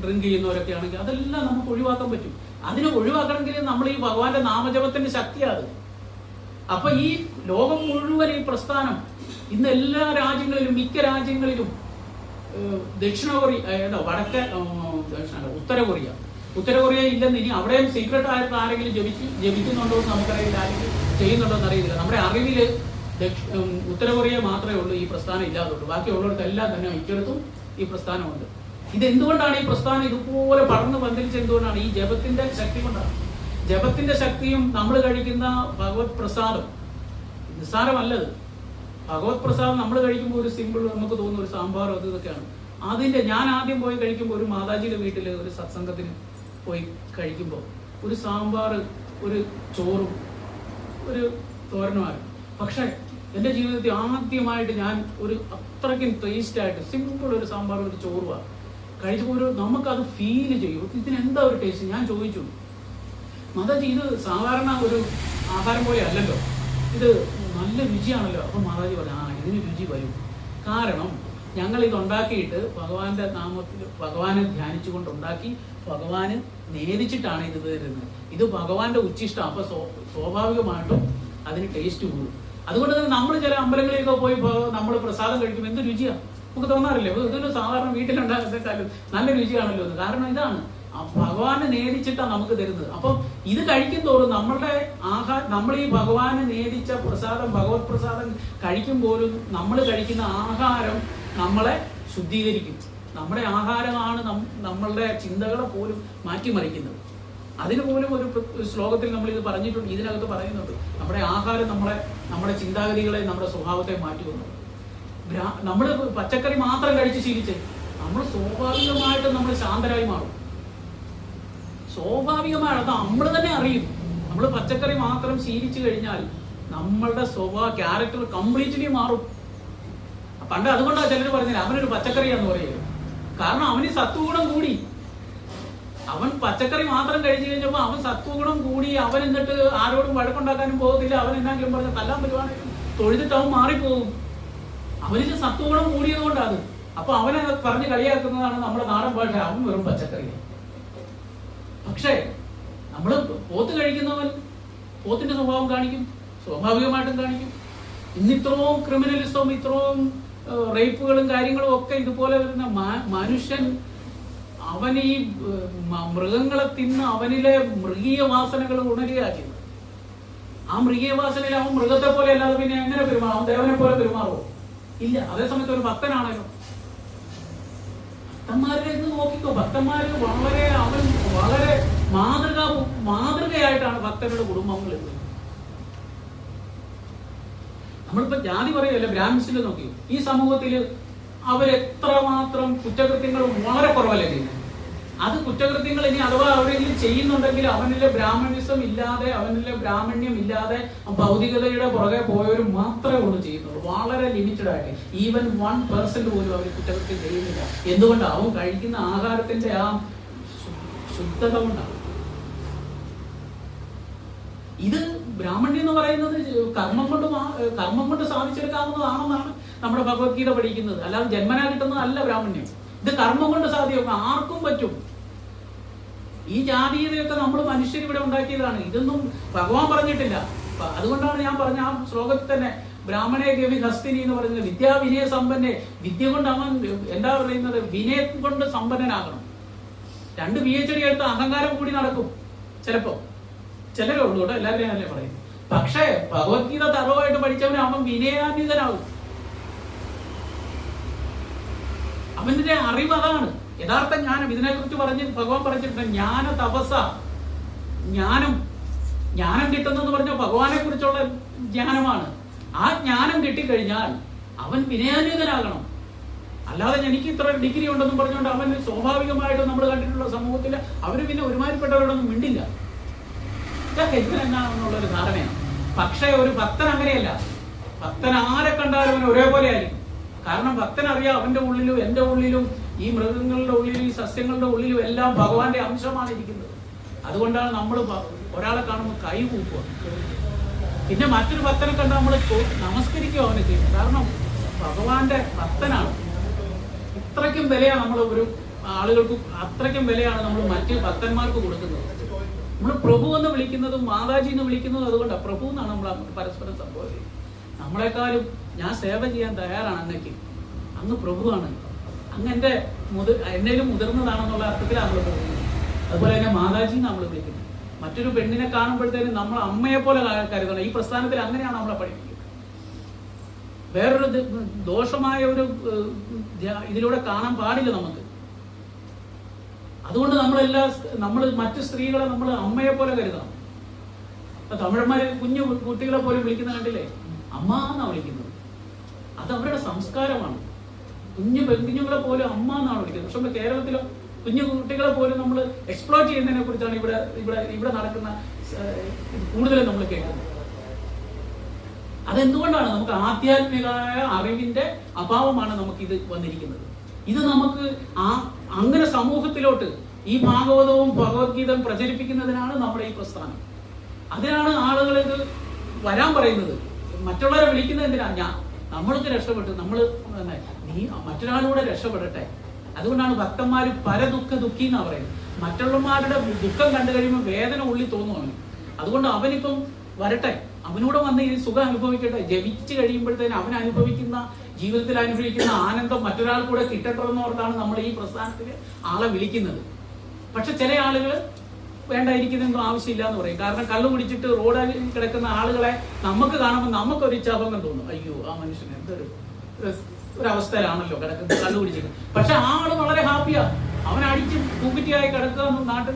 ഡ്രിങ്ക് ചെയ്യുന്നവരൊക്കെ ആണെങ്കിൽ അതെല്ലാം നമുക്ക് ഒഴിവാക്കാൻ പറ്റും. അതിനെ ഒഴിവാക്കണമെങ്കിൽ നമ്മൾ ഈ ഭഗവാന്റെ നാമജപത്തിന്റെ ശക്തിയാണ്. അപ്പൊ ഈ ലോകം മുഴുവൻ ഈ പ്രസ്ഥാനം ഇന്ന് എല്ലാ രാജ്യങ്ങളിലും, മിക്ക രാജ്യങ്ങളിലും, ദക്ഷിണ കൊറിയ വടക്കേ ഉത്തര കൊറിയ ഇല്ലെന്ന് ഇനി അവിടെയും സീക്രട്ട് ആയിട്ട് ആരെങ്കിലും ജപിക്കുന്നുണ്ടോ എന്ന് നമുക്കറിയില്ല, ആരെങ്കിലും ചെയ്യുന്നുണ്ടോ എന്ന് അറിയില്ല. നമ്മുടെ അറിവിൽ ഉത്തര കൊറിയ മാത്രമേ ഉള്ളൂ ഈ പ്രസ്ഥാനം ഇല്ലാതുള്ളൂ. ബാക്കിയുള്ളിടത്തെല്ലാം തന്നെ മിക്കയിടത്തും ഈ പ്രസ്ഥാനമുണ്ട്. ഇതെന്തുകൊണ്ടാണ് ഈ പ്രസ്ഥാനം ഇതുപോലെ പടർന്ന് പന്തലിച്ച്? എന്തുകൊണ്ടാണ്? ഈ ജപത്തിന്റെ ശക്തി കൊണ്ടാണ്. ജപത്തിന്റെ ശക്തിയും നമ്മൾ കഴിക്കുന്ന ഭഗവത് പ്രസാദം നിസ്സാരമല്ലത്. ഭഗവത് പ്രസാദം നമ്മൾ കഴിക്കുമ്പോൾ ഒരു സിമ്പിൾ നമുക്ക് തോന്നുന്ന ഒരു സാമ്പാറോ അത് ഇതൊക്കെയാണ്. ഞാൻ ആദ്യം പോയി കഴിക്കുമ്പോൾ ഒരു മാതാജിയുടെ വീട്ടിൽ ഒരു സത്സംഗത്തിന് പോയി കഴിക്കുമ്പോൾ ഒരു സാമ്പാർ, ഒരു ചോറും ഒരു തോരനുമായിരുന്നു. പക്ഷേ എൻ്റെ ജീവിതത്തിൽ ആദ്യമായിട്ട് ഞാൻ ഒരു അത്രയ്ക്കും ടേസ്റ്റായിട്ട് സിമ്പിൾ ഒരു സാമ്പാർ ഒരു ചോറുമാണ് കഴിച്ചപ്പോൾ നമുക്കത് ഫീൽ ചെയ്യും. ഇതിനെന്താ ഒരു ടേസ്റ്റ്? ഞാൻ ചോദിച്ചു, മാതാജി ഇത് സാധാരണ ഒരു ആഹാരം പോലെ അല്ലല്ലോ, ഇത് നല്ല രുചിയാണല്ലോ. അപ്പം മാതാജി പറഞ്ഞു, ഇതിന് രുചി വരും. കാരണം ഞങ്ങൾ ഇതുണ്ടാക്കിയിട്ട് ഭഗവാന്റെ നാമത്തിൽ ഭഗവാനെ ധ്യാനിച്ചുകൊണ്ട് ഉണ്ടാക്കി ഭഗവാന് നേദിച്ചിട്ടാണ് ഇത് തരുന്നത്. ഇത് ഭഗവാന്റെ ഉച്ചിഷ്ടം. അപ്പൊ സ്വാഭാവികമായിട്ടും അതിന് ടേസ്റ്റ് കൂടും. അതുകൊണ്ട് തന്നെ നമ്മൾ ചില അമ്പലങ്ങളിലൊക്കെ പോയി നമ്മൾ പ്രസാദം കഴിക്കുമ്പോൾ എന്ത് രുചിയാണ് നമുക്ക് തോന്നാറില്ലേ? ഇതൊരു സാധാരണ വീട്ടിലുണ്ടാകുന്നേക്കാളും നല്ല രുചിയാണല്ലോ എന്ന്. കാരണം ഇതാണ്, ഭഗവാനെ നേദിച്ചിട്ടാണ് നമുക്ക് തരുന്നത്. അപ്പം ഇത് കഴിക്കും തോറും നമ്മൾ ഈ ഭഗവാനെ നേദിച്ച പ്രസാദം, ഭഗവത് പ്രസാദം കഴിക്കുമ്പോഴും നമ്മൾ കഴിക്കുന്ന ആഹാരം നമ്മളെ ശുദ്ധീകരിക്കും. നമ്മുടെ ആഹാരമാണ് നമ്മളുടെ ചിന്തകളെ പോലും മാറ്റിമറിക്കുന്നത്. അതിന് പോലും ഒരു ശ്ലോകത്തിൽ നമ്മൾ ഇത് പറഞ്ഞിട്ടുണ്ട്, ഇതിനകത്ത് പറയുന്നുണ്ട്, നമ്മുടെ ആഹാരം നമ്മുടെ ചിന്താഗതികളെ, നമ്മുടെ സ്വഭാവത്തെ മാറ്റുന്നു. നമ്മൾ പച്ചക്കറി മാത്രം കഴിച്ച് ശീലിച്ച് നമ്മൾ സ്വാഭാവികമായിട്ട് നമ്മൾ ശാന്തരായി മാറും. സ്വാഭാവികമാണ്, അത് നമ്മൾ തന്നെ അറിയും. നമ്മൾ പച്ചക്കറി മാത്രം ശീലിച്ചു കഴിഞ്ഞാൽ നമ്മളുടെ ക്യാരക്ടർ കംപ്ലീറ്റ്ലി മാറും. പണ്ട് അതുകൊണ്ടാണ് ചിലർ പറഞ്ഞത് അവനൊരു പച്ചക്കറിയാന്ന് പറയുന്നത്. കാരണം അവന് സത്വഗുണം കൂടി. അവൻ പച്ചക്കറി മാത്രം കഴിച്ചു കഴിഞ്ഞപ്പോൾ അവൻ സത്വഗുണം കൂടി. അവൻ എന്നിട്ട് ആരോടും വഴക്കുണ്ടാക്കാനും പോകത്തില്ല. അവൻ എന്നാങ്കിലും പറഞ്ഞ തല്ലാൻ പറ്റുവാണെങ്കിൽ തൊഴുതിട്ട് അവൻ മാറിപ്പോകും. അവനിൽ സത്വഗുണം കൂടിയത് കൊണ്ടാണ്. അപ്പൊ അവനെ പറഞ്ഞ് കളിയാക്കുന്നതാണ് നമ്മുടെ നാടൻ ഭാഷ, അവൻ വെറും പച്ചക്കറിയാണ്. പക്ഷേ നമ്മള് പോത്ത് കഴിക്കുന്നവൻ പോത്തിന്റെ സ്വഭാവം കാണിക്കും, സ്വാഭാവികമായിട്ടും കാണിക്കും. ഇന്നിത്രയും ക്രിമിനലിസവും ഇത്രയും റേപ്പുകളും കാര്യങ്ങളും ഒക്കെ ഇതുപോലെ വരുന്ന മനുഷ്യൻ അവൻ ഈ മൃഗങ്ങളെ തിന്ന് അവനിലെ മൃഗീയ വാസനകൾ ഉണരുകയാക്കിയത്. ആ മൃഗീയ വാസനയിൽ അവൻ മൃഗത്തെ പോലെ അല്ലാതെ പിന്നെ എങ്ങനെ പെരുമാറും? അവൻ ദേവനെ പോലെ പെരുമാറുമോ? ഇല്ല. അതേസമയത്ത് ഒരു ഭക്തനാണല്ലോ. ഭക്തന്മാരെ എന്ന് നോക്കിക്കോ, ഭക്തന്മാര് വളരെ മാതൃകയായിട്ടാണ് ഭക്തരുടെ കുടുംബങ്ങൾ എത്തുന്നത്. നമ്മളിപ്പോ ജാതി പറയല്ല, ബ്രാഹ്മിൻസിൽ നോക്കി ഈ സമൂഹത്തില് അവരെത്രമാത്രം കുറ്റകൃത്യങ്ങൾ വളരെ കുറവല്ലേ ചെയ്യുന്നത്. അത് കുറ്റകൃത്യങ്ങൾ ഇനി അഥവാ അവരെങ്കിലും ചെയ്യുന്നുണ്ടെങ്കിൽ അവനിലെ ബ്രാഹ്മണിസം ഇല്ലാതെ, അവനിലെ ബ്രാഹ്മണ്യം ഇല്ലാതെ ഭൗതികതയുടെ പുറകെ പോയവർ മാത്രമേ ഉള്ളൂ ചെയ്യുന്നുള്ളൂ. വളരെ ലിമിറ്റഡ് ആയിട്ട്. ഈവൻ 1% പോലും അവർ കുറ്റകൃത്യം ചെയ്യുന്നില്ല. എന്തുകൊണ്ടാണ്? അവൻ കഴിക്കുന്ന ആഹാരത്തിന്റെ ആ ശുദ്ധത കൊണ്ടാണ്. ഇത് ബ്രാഹ്മണ്യം എന്ന് പറയുന്നത് കർമ്മം കൊണ്ട് സാധിച്ചെടുക്കാവുന്നതാണെന്നാണ് നമ്മുടെ ഭഗവത്ഗീത പഠിക്കുന്നത്. അല്ലാതെ ജന്മനാ കിട്ടുന്നതല്ല ബ്രാഹ്മണ്യം. ഇത് കർമ്മം കൊണ്ട് സാധ്യമാക്കും, ആർക്കും പറ്റും. ഈ ജാതീയതയൊക്കെ നമ്മൾ മനുഷ്യർ ഇവിടെ ഉണ്ടാക്കിയതാണ്. ഇതൊന്നും ഭഗവാൻ പറഞ്ഞിട്ടില്ല. അതുകൊണ്ടാണ് ഞാൻ പറഞ്ഞ ആ ശ്ലോകത്തിൽ തന്നെ ബ്രാഹ്മണേ ഗവി ഹസ്തിനി എന്ന് പറയുന്നത് വിദ്യാവിനയ സമ്പന്നെ. വിദ്യ കൊണ്ട് അവൻ എന്താ പറയുന്നത്? വിനയം കൊണ്ട് സമ്പന്നനാകണം. 2 PhD എടുത്ത് അഹങ്കാരം കൂടി നടക്കും ചിലരേ ഉള്ളൂ കേട്ടോ, എല്ലാവരെയും അല്ലേ പറയും. പക്ഷേ ഭഗവത്ഗീത തറവായിട്ട് പഠിച്ചവന് അവൻ വിനയാന്വിതനാകും. അവന്റെ അറിവ് അതാണ് യഥാർത്ഥ ജ്ഞാനം. ഇതിനെക്കുറിച്ച് ഭഗവാൻ പറഞ്ഞിട്ടുണ്ട്, ജ്ഞാന തപസ്സ. ജ്ഞാനം കിട്ടുന്നെന്ന് പറഞ്ഞാൽ ഭഗവാനെ കുറിച്ചുള്ള ജ്ഞാനമാണ്. ആ ജ്ഞാനം കിട്ടിക്കഴിഞ്ഞാൽ അവൻ വിനയാന്വിതനാകണം. അല്ലാതെ എനിക്ക് ഇത്ര ഡിഗ്രി ഉണ്ടെന്നും പറഞ്ഞുകൊണ്ട് അവൻ സ്വാഭാവികമായിട്ടും നമ്മൾ കണ്ടിട്ടുള്ള സമൂഹത്തിൽ അവര് പിന്നെ ഒരുമാതിരിപ്പെട്ടവരോടൊന്നും മിണ്ടില്ല. ഇതൊക്കെ ഇതിനെന്നാണെന്നുള്ളൊരു ധാരണയാണ്. പക്ഷേ ഒരു ഭക്തൻ അങ്ങനെയല്ല. ഭക്തൻ ആരെ കണ്ടാലും അവൻ ഒരേപോലെ ആയിരിക്കും. കാരണം ഭക്തനറിയാം അവന്റെ ഉള്ളിലും എന്റെ ഉള്ളിലും ഈ മൃഗങ്ങളുടെ ഉള്ളിലും ഈ സസ്യങ്ങളുടെ ഉള്ളിലും എല്ലാം ഭഗവാന്റെ അംശമാണ് ഇരിക്കുന്നത്. അതുകൊണ്ടാണ് നമ്മൾ ഒരാളെ കാണുമ്പോൾ കൈ കൂക്കുക. പിന്നെ മറ്റൊരു ഭക്തനെ കണ്ട് നമ്മൾ നമസ്കരിക്കുക അവനെ ചെയ്യും. കാരണം ഭഗവാന്റെ ഭക്തനാണ്. ഇത്രയ്ക്കും വിലയാണ് നമ്മൾ ഒരു ആളുകൾക്ക്, അത്രയ്ക്കും വിലയാണ് നമ്മൾ മറ്റ് ഭക്തന്മാർക്ക് കൊടുക്കുന്നത്. നമ്മൾ പ്രഭു എന്ന് വിളിക്കുന്നതും മാതാജി എന്ന് വിളിക്കുന്നതും അതുകൊണ്ടാണ്. പ്രഭു എന്നാണ് നമ്മൾ പരസ്പരം സംഭവിക്കുന്നത്. നമ്മളെക്കാളും ഞാൻ സേവ ചെയ്യാൻ തയ്യാറാണ് അങ്ങ് പ്രഭുവാണ്, അങ്ങ് എന്നേലും മുതിർന്നതാണെന്നുള്ള അർത്ഥത്തിലാണ് നമ്മൾ പോകുന്നത്. അതുപോലെ തന്നെ മാതാജി നമ്മൾ വിളിക്കുന്നത്. മറ്റൊരു പെണ്ണിനെ കാണുമ്പോഴത്തേനും നമ്മൾ അമ്മയെ പോലെ കരുതണം. ഈ പ്രസ്ഥാനത്തിൽ അങ്ങനെയാണ് നമ്മളെ പഠിപ്പിക്കുന്നത്. വേറൊരു ദോഷമായ ഒരു ഇതിലൂടെ കാണാൻ പാടില്ല നമുക്ക്. അതുകൊണ്ട് നമ്മൾ മറ്റു സ്ത്രീകളെ നമ്മൾ അമ്മയെ പോലെ കരുതണം. തമിഴന്മാര് കുഞ്ഞു കുട്ടികളെ പോലും വിളിക്കുന്ന കണ്ടില്ലേ, അമ്മ എന്നാണ് വിളിക്കുന്നത്. അത് അവരുടെ സംസ്കാരമാണ്. കുഞ്ഞു പെൺകുഞ്ഞുങ്ങളെ പോലും അമ്മ എന്നാണ് വിളിക്കുന്നത്. പക്ഷെ നമ്മുടെ കേരളത്തിലും കുഞ്ഞു കുട്ടികളെ പോലും നമ്മൾ എക്സ്പ്ലോയിറ്റ് ചെയ്യുന്നതിനെ കുറിച്ചാണ് ഇവിടെ നടക്കുന്ന കൂടുതലും നമ്മൾ കേൾക്കുന്നത്. അതെന്തുകൊണ്ടാണ്? നമുക്ക് ആധ്യാത്മികമായ അറിവിന്റെ അഭാവമാണ് നമുക്ക് ഇത് വന്നിരിക്കുന്നത്. ഇത് നമുക്ക് അങ്ങനെ സമൂഹത്തിലോട്ട് ഈ ഭാഗവതവും ഭഗവത്ഗീതയും പ്രചരിപ്പിക്കുന്നതിനാണ് നമ്മുടെ ഈ പ്രസ്ഥാനം. അതിനാണ് ആളുകൾ ഇത് വരാൻ പറയുന്നത്. മറ്റുള്ളവരെ വിളിക്കുന്നത് എന്തിനാ? നമ്മൾക്ക് രക്ഷപ്പെട്ടു, നീ മറ്റൊരാളൂടെ രക്ഷപ്പെടട്ടെ. അതുകൊണ്ടാണ് ഭക്തന്മാർ ദുഃഖി എന്നാ പറയുന്നത്. മറ്റുള്ളവന്മാരുടെ ദുഃഖം കണ്ടു കഴിയുമ്പോൾ വേദന ഉള്ളിൽ തോന്നും അവന്. അതുകൊണ്ട് അവനിപ്പം വരട്ടെ, അവനൂടെ വന്ന് ഈ സുഖം അനുഭവിക്കട്ടെ. ജപിച്ച് കഴിയുമ്പോഴത്തേനും അവൻ ജീവിതത്തിൽ അനുഭവിക്കുന്ന ആനന്ദം മറ്റൊരാൾ കൂടെ കിട്ടട്ടെ എന്നോർത്താണ് നമ്മൾ ഈ പ്രസ്ഥാനത്തിൽ ആളെ വിളിക്കുന്നത്. പക്ഷെ ചില ആളുകൾ വേണ്ടായിരിക്കുന്നതൊന്നും ആവശ്യമില്ല എന്ന് പറയും. കാരണം കള്ളു കുടിച്ചിട്ട് റോഡിൽ കിടക്കുന്ന ആളുകളെ നമുക്ക് കാണുമ്പോൾ നമുക്കൊരു ഇച്ഛാഭംഗം തോന്നും. അയ്യോ, ആ മനുഷ്യൻ എന്തൊരു ഒരവസ്ഥയിലാണല്ലോ കിടക്കുന്നത്, കള്ളു കുടിച്ചിട്ട്. പക്ഷെ ആ ആള് വളരെ ഹാപ്പിയാ, അവൻ അടിച്ച് പൂക്കുറ്റിയായി കിടക്കുക,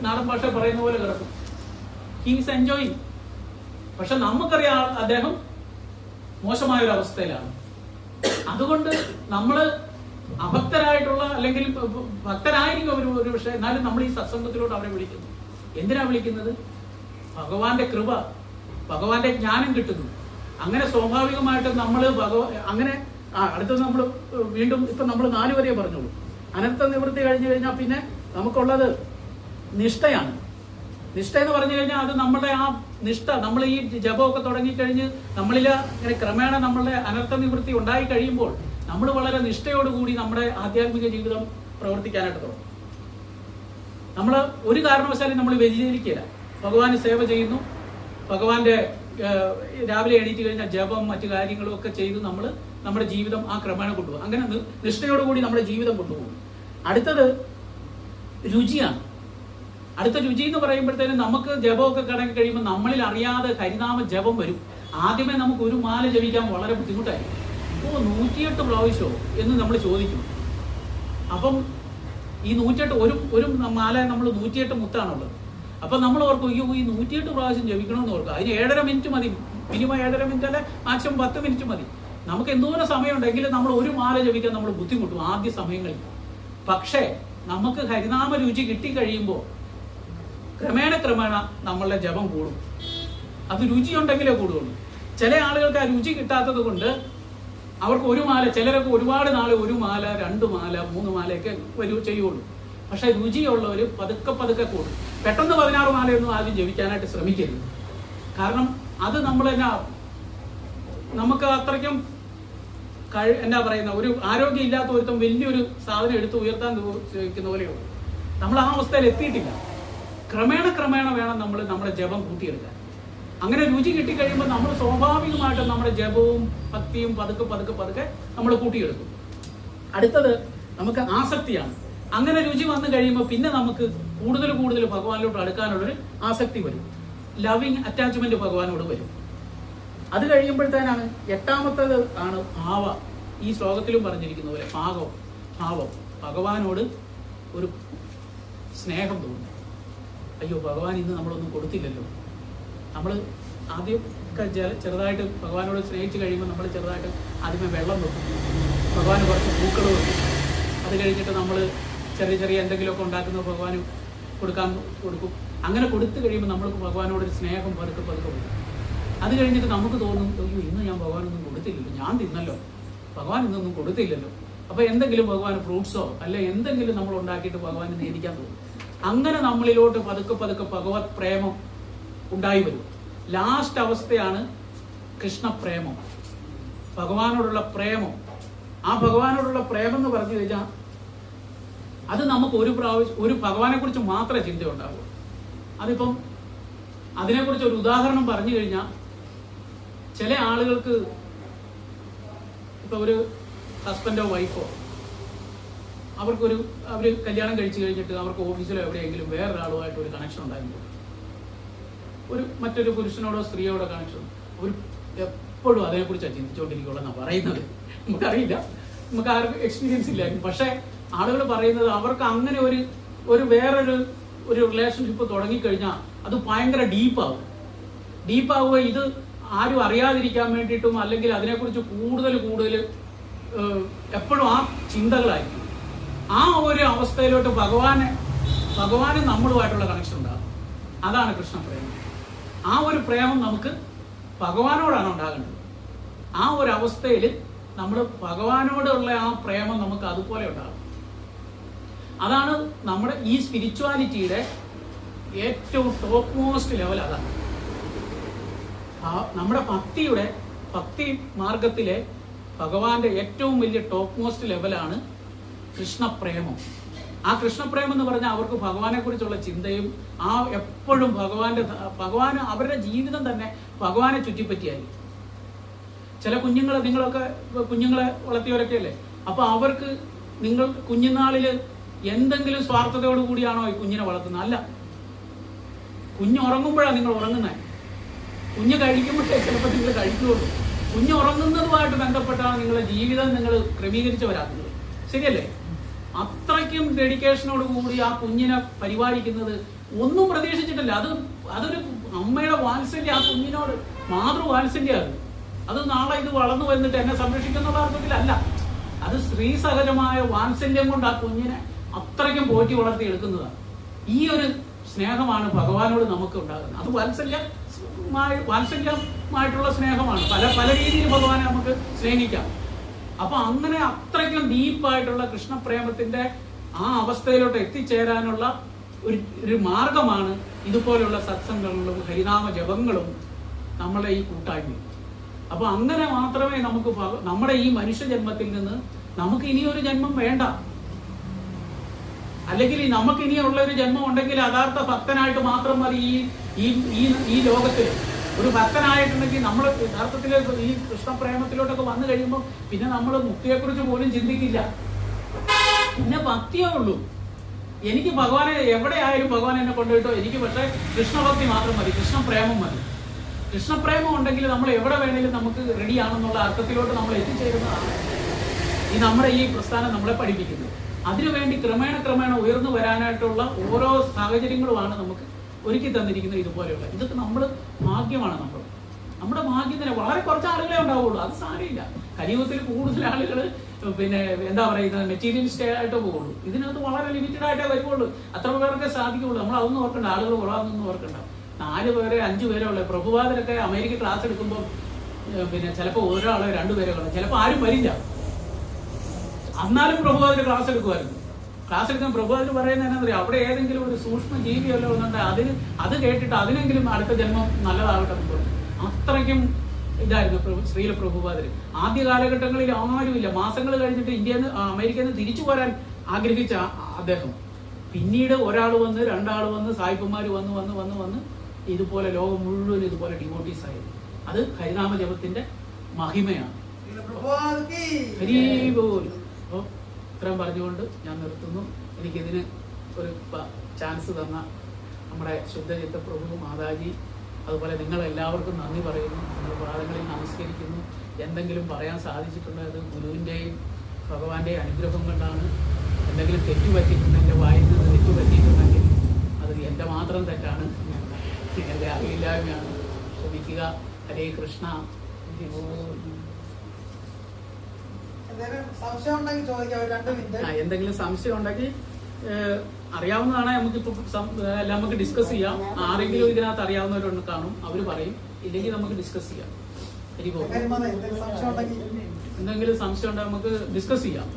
നാടൻ ഭാഷ പറയുന്ന പോലെ കിടക്കും. He's enjoying. പക്ഷെ നമുക്കറിയാം അദ്ദേഹം മോശമായ ഒരു അവസ്ഥയിലാണ്. അതുകൊണ്ട് നമ്മള് അഭക്തരായിട്ടുള്ള, അല്ലെങ്കിൽ ഭക്തരായിരിക്കും ഒരു പക്ഷേ, എന്നാലും നമ്മൾ ഈ സത്സംഗത്തിലോട്ട് അവരെ വിളിക്കുന്നു. എന്തിനാ വിളിക്കുന്നത്? ഭഗവാന്റെ കൃപ, ഭഗവാന്റെ ജ്ഞാനം കിട്ടുന്നു. അങ്ങനെ സ്വാഭാവികമായിട്ടും നമ്മൾ അങ്ങനെ അടുത്തത് നമ്മൾ വീണ്ടും ഇപ്പൊ നമ്മൾ 4 വരെ പറഞ്ഞോളൂ. അനർത്ഥ നിവൃത്തി കഴിഞ്ഞു കഴിഞ്ഞാൽ പിന്നെ നമുക്കുള്ളത് നിഷ്ഠയാണ്. നിഷ്ഠ എന്ന് പറഞ്ഞു കഴിഞ്ഞാൽ അത് നമ്മുടെ ആ നിഷ്ഠ, നമ്മൾ ഈ ജപമൊക്കെ തുടങ്ങിക്കഴിഞ്ഞ് നമ്മളിൽ ഇങ്ങനെ ക്രമേണ നമ്മളുടെ അനർത്ഥ നിവൃത്തി ഉണ്ടായി കഴിയുമ്പോൾ നമ്മൾ വളരെ നിഷ്ഠയോടുകൂടി നമ്മുടെ ആധ്യാത്മിക ജീവിതം പ്രവർത്തിക്കാനായിട്ട് തുടങ്ങും. നമ്മൾ ഒരു കാരണവശാലും നമ്മൾ വ്യതിചലിക്കില്ല. ഭഗവാന് സേവ ചെയ്യുന്നു, ഭഗവാന്റെ രാവിലെ എണീറ്റ് കഴിഞ്ഞാൽ ജപം മറ്റു കാര്യങ്ങളും ഒക്കെ ചെയ്ത് നമ്മൾ നമ്മുടെ ജീവിതം ആ ക്രമേണ കൊണ്ടുപോകും. അങ്ങനെ നിഷ്ഠയോടുകൂടി നമ്മുടെ ജീവിതം കൊണ്ടുപോകും. അടുത്തത് രുചിയാണ്. അടുത്ത രുചി എന്ന് പറയുമ്പോഴത്തേനും നമുക്ക് ജപമൊക്കെ കടക്കി കഴിയുമ്പോൾ നമ്മളിൽ അറിയാതെ ഹരിനാമ ജപം വരും. ആദ്യമേ നമുക്ക് ഒരു മാല ജപിക്കാൻ വളരെ ബുദ്ധിമുട്ടായിരിക്കും. 108 പ്രാവശ്യമോ എന്ന് നമ്മൾ ചോദിക്കും. അപ്പം ഈ 108 ഒരു മാല നമ്മൾ 108 മുത്താണുള്ളത്. അപ്പം നമ്മൾ ഓർക്കും, അയ്യോ ഈ 108 പ്രാവശ്യം ജപിക്കണമെന്ന് ഓർക്കുക. അതിന് 7.5 മിനിറ്റ് മതി, മിനിമം 7.5 മിനിറ്റ് അല്ലെ മാക്സിമം 10 മിനിറ്റ് മതി. നമുക്ക് എന്തോരം സമയമുണ്ടെങ്കിൽ നമ്മൾ ഒരു മാല ജപിക്കാൻ നമ്മൾ ബുദ്ധിമുട്ടും ആദ്യ സമയങ്ങളിൽ. പക്ഷേ നമുക്ക് ഹരിനാമ രുചി കിട്ടിക്കഴിയുമ്പോൾ ക്രമേണ നമ്മളുടെ ജപം കൂടും. അത് രുചി ഉണ്ടെങ്കിലേ കൂടുള്ളൂ. ചില ആളുകൾക്ക് ആ രുചി കിട്ടാത്തത് കൊണ്ട് അവർക്ക് ഒരു മാല, ചിലരൊക്കെ ഒരുപാട് നാൾ 1 മാല 2 മാല 3 മാലയൊക്കെ ചെയ്യുള്ളൂ. പക്ഷെ രുചിയുള്ളവർ പതുക്കെ കൂടും. പെട്ടെന്ന് 16 മാലയൊന്നും ആദ്യം ജപിക്കാനായിട്ട് ശ്രമിക്കരുത്. കാരണം അത് നമ്മൾ നമുക്ക് അത്രയ്ക്കും എന്നാ പറയുന്ന ഒരു ആരോഗ്യം ഇല്ലാത്ത ഒരുത്തം വലിയൊരു സാധനം എടുത്ത് ഉയർത്താൻ ചോദിക്കുന്ന പോലെയുള്ളൂ. നമ്മൾ ആ അവസ്ഥയിൽ എത്തിയിട്ടില്ല. ക്രമേണ വേണം നമ്മൾ നമ്മുടെ ജപം കൂട്ടിയെടുക്കാൻ. അങ്ങനെ രുചി കിട്ടിക്കഴിയുമ്പോൾ നമ്മൾ സ്വാഭാവികമായിട്ടും നമ്മുടെ ജപവും ഭക്തിയും പതുക്കെ നമ്മൾ കൂട്ടിയെടുക്കും. അടുത്തത് നമുക്ക് ആസക്തിയാണ്. അങ്ങനെ രുചി വന്നു കഴിയുമ്പോൾ പിന്നെ നമുക്ക് കൂടുതൽ ഭഗവാനിലോട്ട് അടുക്കാനുള്ളൊരു ആസക്തി വരും. ലവിങ് അറ്റാച്ച്മെന്റ് ഭഗവാനോട് വരും. അത് കഴിയുമ്പോഴത്തേനാണ് 8ാമത്തേത് ആണ് ഭാവ. ഈ ശ്ലോകത്തിലും പറഞ്ഞിരിക്കുന്ന പോലെ ഭാവം. ഭഗവാനോട് ഒരു സ്നേഹം തോന്നും. അയ്യോ, ഭഗവാൻ ഇന്ന് നമ്മളൊന്നും കൊടുത്തില്ലല്ലോ. നമ്മൾ ആദ്യം ചെറുതായിട്ട് ഭഗവാനോട് സ്നേഹിച്ച് കഴിയുമ്പോൾ നമ്മൾ ചെറുതായിട്ട് ആദ്യമേ വെള്ളം വെക്കും, ഭഗവാന് കുറച്ച് പൂക്കൾ വെക്കും. അത് കഴിഞ്ഞിട്ട് നമ്മൾ ചെറിയ എന്തെങ്കിലുമൊക്കെ ഉണ്ടാക്കുന്ന ഭഗവാന് കൊടുക്കും. അങ്ങനെ കൊടുത്തു കഴിയുമ്പോൾ നമ്മൾക്ക് ഭഗവാനോടൊരു സ്നേഹം പതുക്കെ വരും. അത് കഴിഞ്ഞിട്ട് നമുക്ക് തോന്നും, അയ്യോ ഇന്ന് ഞാൻ ഭഗവാനൊന്നും കൊടുത്തില്ലല്ലോ, ഞാൻ തിന്നല്ലോ, ഭഗവാൻ ഇന്നൊന്നും കൊടുത്തില്ലല്ലോ. അപ്പോൾ എന്തെങ്കിലും ഭഗവാൻ ഫ്രൂട്ട്സോ അല്ലെ എന്തെങ്കിലും നമ്മൾ ഉണ്ടാക്കിയിട്ട് ഭഗവാന് നേദിക്കാൻ തോന്നും. അങ്ങനെ നമ്മളിലോട്ട് പതുക്കെ ഭഗവത് പ്രേമം ഉണ്ടായി വരും. ലാസ്റ്റ് അവസ്ഥയാണ് കൃഷ്ണപ്രേമം, ഭഗവാനോടുള്ള പ്രേമം. ആ ഭഗവാനോടുള്ള പ്രേമം എന്ന് പറഞ്ഞു കഴിഞ്ഞാൽ അത് നമുക്ക് ഒരു ഭഗവാനെ കുറിച്ച് മാത്രമേ ചിന്ത ഉണ്ടാവൂ. അതിപ്പം അതിനെക്കുറിച്ച് ഒരു ഉദാഹരണം പറഞ്ഞു കഴിഞ്ഞാൽ, ചില ആളുകൾക്ക് ഇപ്പൊ ഒരു ഹസ്ബൻഡോ വൈഫോ അവർ കല്യാണം കഴിച്ചു കഴിഞ്ഞിട്ട് അവർക്ക് ഓഫീസിലോ എവിടെയെങ്കിലും വേറൊരാളുമായിട്ട് ഒരു കണക്ഷൻ ഉണ്ടായിരുന്നു, മറ്റൊരു പുരുഷനോടോ സ്ത്രീയോടോ കണക്ഷൻ, അവർ എപ്പോഴും അതിനെക്കുറിച്ചാണ് ചിന്തിച്ചുകൊണ്ടിരിക്കുകയുള്ളൂ പറയുന്നത്. നമുക്കറിയില്ല, നമുക്ക് ആർക്കും എക്സ്പീരിയൻസ് ഇല്ലായിരുന്നു. പക്ഷെ ആളുകൾ പറയുന്നത് അവർക്ക് അങ്ങനെ ഒരു വേറൊരു റിലേഷൻഷിപ്പ് തുടങ്ങിക്കഴിഞ്ഞാൽ അത് ഭയങ്കര ഡീപ്പാവുക. ഇത് ആരും അറിയാതിരിക്കാൻ വേണ്ടിയിട്ടും അല്ലെങ്കിൽ അതിനെക്കുറിച്ച് കൂടുതൽ എപ്പോഴും ആ ചിന്തകളായിരിക്കും. ആ ഒരു അവസ്ഥയിലോട്ട് ഭഗവാന് നമ്മളുമായിട്ടുള്ള കണക്ഷൻ ഉണ്ടാകും. അതാണ് കൃഷ്ണപ്രേമം. ആ ഒരു പ്രേമം നമുക്ക് ഭഗവാനോടാണ് ഉണ്ടാകേണ്ടത്. ആ ഒരു അവസ്ഥയിൽ നമ്മൾ ഭഗവാനോടുള്ള ആ പ്രേമം നമുക്ക് അതുപോലെ ഉണ്ടാകും. അതാണ് നമ്മുടെ ഈ സ്പിരിച്വാലിറ്റിയുടെ ഏറ്റവും ടോപ്പ് മോസ്റ്റ് ലെവൽ. അതാണ് നമ്മുടെ ഭക്തി മാർഗത്തിലെ ഭഗവാന്റെ ഏറ്റവും വലിയ ടോപ്പ് മോസ്റ്റ് ലെവലാണ് കൃഷ്ണപ്രേമം. ആ കൃഷ്ണപ്രേമം എന്ന് പറഞ്ഞാൽ അവർക്ക് ഭഗവാനെ കുറിച്ചുള്ള ചിന്തയും എപ്പോഴും ഭഗവാന് അവരുടെ ജീവിതം തന്നെ ഭഗവാനെ ചുറ്റിപ്പറ്റിയായി. ചില നിങ്ങളൊക്കെ കുഞ്ഞുങ്ങളെ വളർത്തിയവരൊക്കെ അല്ലേ, അപ്പൊ അവർക്ക് നിങ്ങൾ കുഞ്ഞുനാളില് എന്തെങ്കിലും സ്വാർത്ഥതയോട് കൂടിയാണോ ഈ കുഞ്ഞിനെ വളർത്തുന്നത്? അല്ല. കുഞ്ഞ് ഉറങ്ങുമ്പോഴാണ് നിങ്ങൾ ഉറങ്ങുന്നത്. കുഞ്ഞ് കഴിക്കുമ്പോഴേ ചിലപ്പോൾ നിങ്ങൾ കഴിക്കുകയുള്ളൂ. കുഞ്ഞ് ഉറങ്ങുന്നതുമായിട്ട് ബന്ധപ്പെട്ടാണ് നിങ്ങളുടെ ജീവിതം നിങ്ങൾ ക്രമീകരിച്ചവരാക്കുന്നത്. ശരിയല്ലേ? അത്രയ്ക്കും ഡെഡിക്കേഷനോട് കൂടി ആ കുഞ്ഞിനെ പരിപാലിക്കുന്നത് ഒന്നും പ്രതീക്ഷിച്ചിട്ടില്ല. അതൊരു അമ്മയുടെ വാത്സല്യം, ആ കുഞ്ഞിനോട് മാതൃവാത്സല്യമാണ്. അത് നാളെ ഇത് വളർന്നു വന്നിട്ട് എന്നെ സംരക്ഷിക്കുന്ന അർത്ഥത്തിലല്ല. അത് സ്ത്രീ സഹജമായ വാത്സല്യം കൊണ്ട് ആ കുഞ്ഞിനെ അത്രയ്ക്കും പോറ്റി വളർത്തി എടുക്കുന്നതാണ്. ഈ ഒരു സ്നേഹമാണ് ഭഗവാനോട് നമുക്ക് ഉണ്ടാകുന്നത്. അത് വാത്സല്യമായിട്ടുള്ള സ്നേഹമാണ്. പല പല രീതിയിൽ ഭഗവാനെ നമുക്ക് സ്നേഹിക്കാം. അപ്പൊ അങ്ങനെ അത്രയ്ക്കും ഡീപ്പായിട്ടുള്ള കൃഷ്ണപ്രേമത്തിന്റെ ആ അവസ്ഥയിലോട്ട് എത്തിച്ചേരാനുള്ള ഒരു മാർഗമാണ് ഇതുപോലുള്ള സത്സംഗങ്ങളും ഹരിനാമ ജപങ്ങളും നമ്മുടെ ഈ കൂട്ടായ്മയും. അപ്പൊ അങ്ങനെ മാത്രമേ നമുക്ക് നമ്മുടെ ഈ മനുഷ്യജന്മത്തിൽ നിന്ന് നമുക്ക് ഇനിയൊരു ജന്മം വേണ്ട. അല്ലെങ്കിൽ നമുക്ക് ഇനിയുള്ള ഒരു ജന്മം ഉണ്ടെങ്കിൽ യഥാർത്ഥ ഭക്തനായിട്ട് മാത്രം മതി ഈ ലോകത്തിൽ. ഒരു ഭക്തനായിട്ടുണ്ടെങ്കിൽ നമ്മൾ യഥാർത്ഥത്തിൽ ഈ കൃഷ്ണപ്രേമത്തിലോട്ടൊക്കെ വന്നു കഴിയുമ്പോൾ പിന്നെ നമ്മൾ മുക്തിയെക്കുറിച്ച് പോലും ചിന്തിക്കില്ല. പിന്നെ ഭക്തിയേ ഉള്ളൂ. എനിക്ക് ഭഗവാനെ എവിടെ ആയാലും ഭഗവാൻ എന്നെ കൊണ്ടുപോയിട്ടോ, എനിക്ക് പക്ഷേ കൃഷ്ണഭക്തി മാത്രം മതി, കൃഷ്ണപ്രേമം മതി. കൃഷ്ണപ്രേമം ഉണ്ടെങ്കിൽ നമ്മൾ എവിടെ വേണമെങ്കിലും നമുക്ക് റെഡിയാണെന്നുള്ള അർത്ഥത്തിലോട്ട് നമ്മൾ എത്തിച്ചേരുന്നതാണ് നമ്മുടെ ഈ പ്രസ്ഥാനം നമ്മളെ പഠിപ്പിക്കുന്നത്. അതിനുവേണ്ടി ക്രമേണ ഉയർന്നു വരാനായിട്ടുള്ള ഓരോ സാഹചര്യങ്ങളുമാണ് നമുക്ക് ഒരുക്കി തന്നിരിക്കുന്നത്. ഇതുപോലെയുള്ള ഇതൊക്കെ ഭാഗ്യമാണ്. നമ്മുടെ ഭാഗ്യം തന്നെ. വളരെ കുറച്ച് ആളുകളെ ഉണ്ടാവുള്ളൂ, അത് സാരമില്ല. കലിയുഗത്തിൽ കൂടുതൽ ആളുകൾ എന്താ പറയുന്നത് മെറ്റീരിയലിസ്റ്റ് ആയിട്ട് പോകുള്ളൂ. ഇതിനകത്ത് വളരെ ലിമിറ്റഡ് ആയിട്ടേ വരുവുള്ളൂ. അത്ര പേർക്ക് സാധിക്കുള്ളൂ. നമ്മൾ അതൊന്നും ഓർക്കണ്ട, ആളുകൾ കുറവാണെന്നൊന്നും ഓർക്കണ്ട. 4 പേരെ 5 പേരെ ഉള്ളത്. പ്രഭുപാദരൊക്കെ അമേരിക്ക ക്ലാസ് എടുക്കുമ്പോൾ ചിലപ്പോൾ ഒരാളെ 2 പേരെ കാണും, ചിലപ്പോൾ ആരും വരില്ല. എന്നാലും പ്രഭുപാദര് ക്ലാസ് എടുക്കുമായിരുന്നു. ക്ലാസ് എടുക്കാൻ പ്രഭുപാദർ പറയുന്നത് എന്നാ പറയുക, അവിടെ ഏതെങ്കിലും ഒരു സൂക്ഷ്മ ജീവിയല്ലോ എന്നുണ്ടെങ്കിൽ അത് കേട്ടിട്ട് അതിനെങ്കിലും അടുത്ത ജന്മം നല്ലതാകട്ടെ എന്ന് പറഞ്ഞു. അത്രയ്ക്കും ഇതായിരുന്നു ശ്രീല പ്രഭുപാദര്. ആദ്യ കാലഘട്ടങ്ങളിൽ ആരുമില്ല. മാസങ്ങൾ കഴിഞ്ഞിട്ട് അമേരിക്കയിൽ നിന്ന് തിരിച്ചു പോരാൻ ആഗ്രഹിച്ച അദ്ദേഹം പിന്നീട് ഒരാൾ വന്ന് 2 ആൾ വന്ന് സായിപ്പന്മാർ വന്ന് ഇതുപോലെ ലോകം മുഴുവൻ ഇതുപോലെ ഡിവോട്ടീസ് ആയിരുന്നു. അത് ഹരിനാമ ജപത്തിന്റെ മഹിമയാണ്. അപ്പോൾ ഇത്രയും പറഞ്ഞുകൊണ്ട് ഞാൻ നിർത്തുന്നു. എനിക്കിതിന് ഒരു ചാൻസ് തന്ന നമ്മുടെ ശുദ്ധചിത്ത പ്രഭു മാതാജി, അതുപോലെ നിങ്ങളെല്ലാവർക്കും നന്ദി പറയുന്നു. നിങ്ങൾ പാദങ്ങളിൽ നമസ്കരിക്കുന്നു. എന്തെങ്കിലും പറയാൻ സാധിച്ചിട്ടുള്ളത് ഗുരുവിൻ്റെയും ഭഗവാന്റെയും അനുഗ്രഹം കൊണ്ടാണ്. എന്തെങ്കിലും തെറ്റുപറ്റിയിട്ടുണ്ടെങ്കിൽ വായിൽ നിന്ന് തെറ്റുപറ്റിയിട്ടുണ്ടെങ്കിൽ അത് എൻ്റെ മാത്രം തെറ്റാണ്, എൻ്റെ അറിയില്ലായ്മയാണ്. ക്ഷമിക്കുക. ഹരേ കൃഷ്ണ. എന്തെങ്കിലും സംശയം ഉണ്ടെങ്കിൽ അറിയാവുന്നതാണ്. നമുക്ക് ഡിസ്കസ് ചെയ്യാം. ആരെങ്കിലും ഇതിനകത്ത് അറിയാവുന്നവരൊന്ന് കാണും, അവര് പറയും. ഇല്ലെങ്കിൽ നമുക്ക് ഡിസ്കസ് ചെയ്യാം. എന്തെങ്കിലും സംശയം ഉണ്ടെങ്കിൽ നമുക്ക് ഡിസ്കസ് ചെയ്യാം.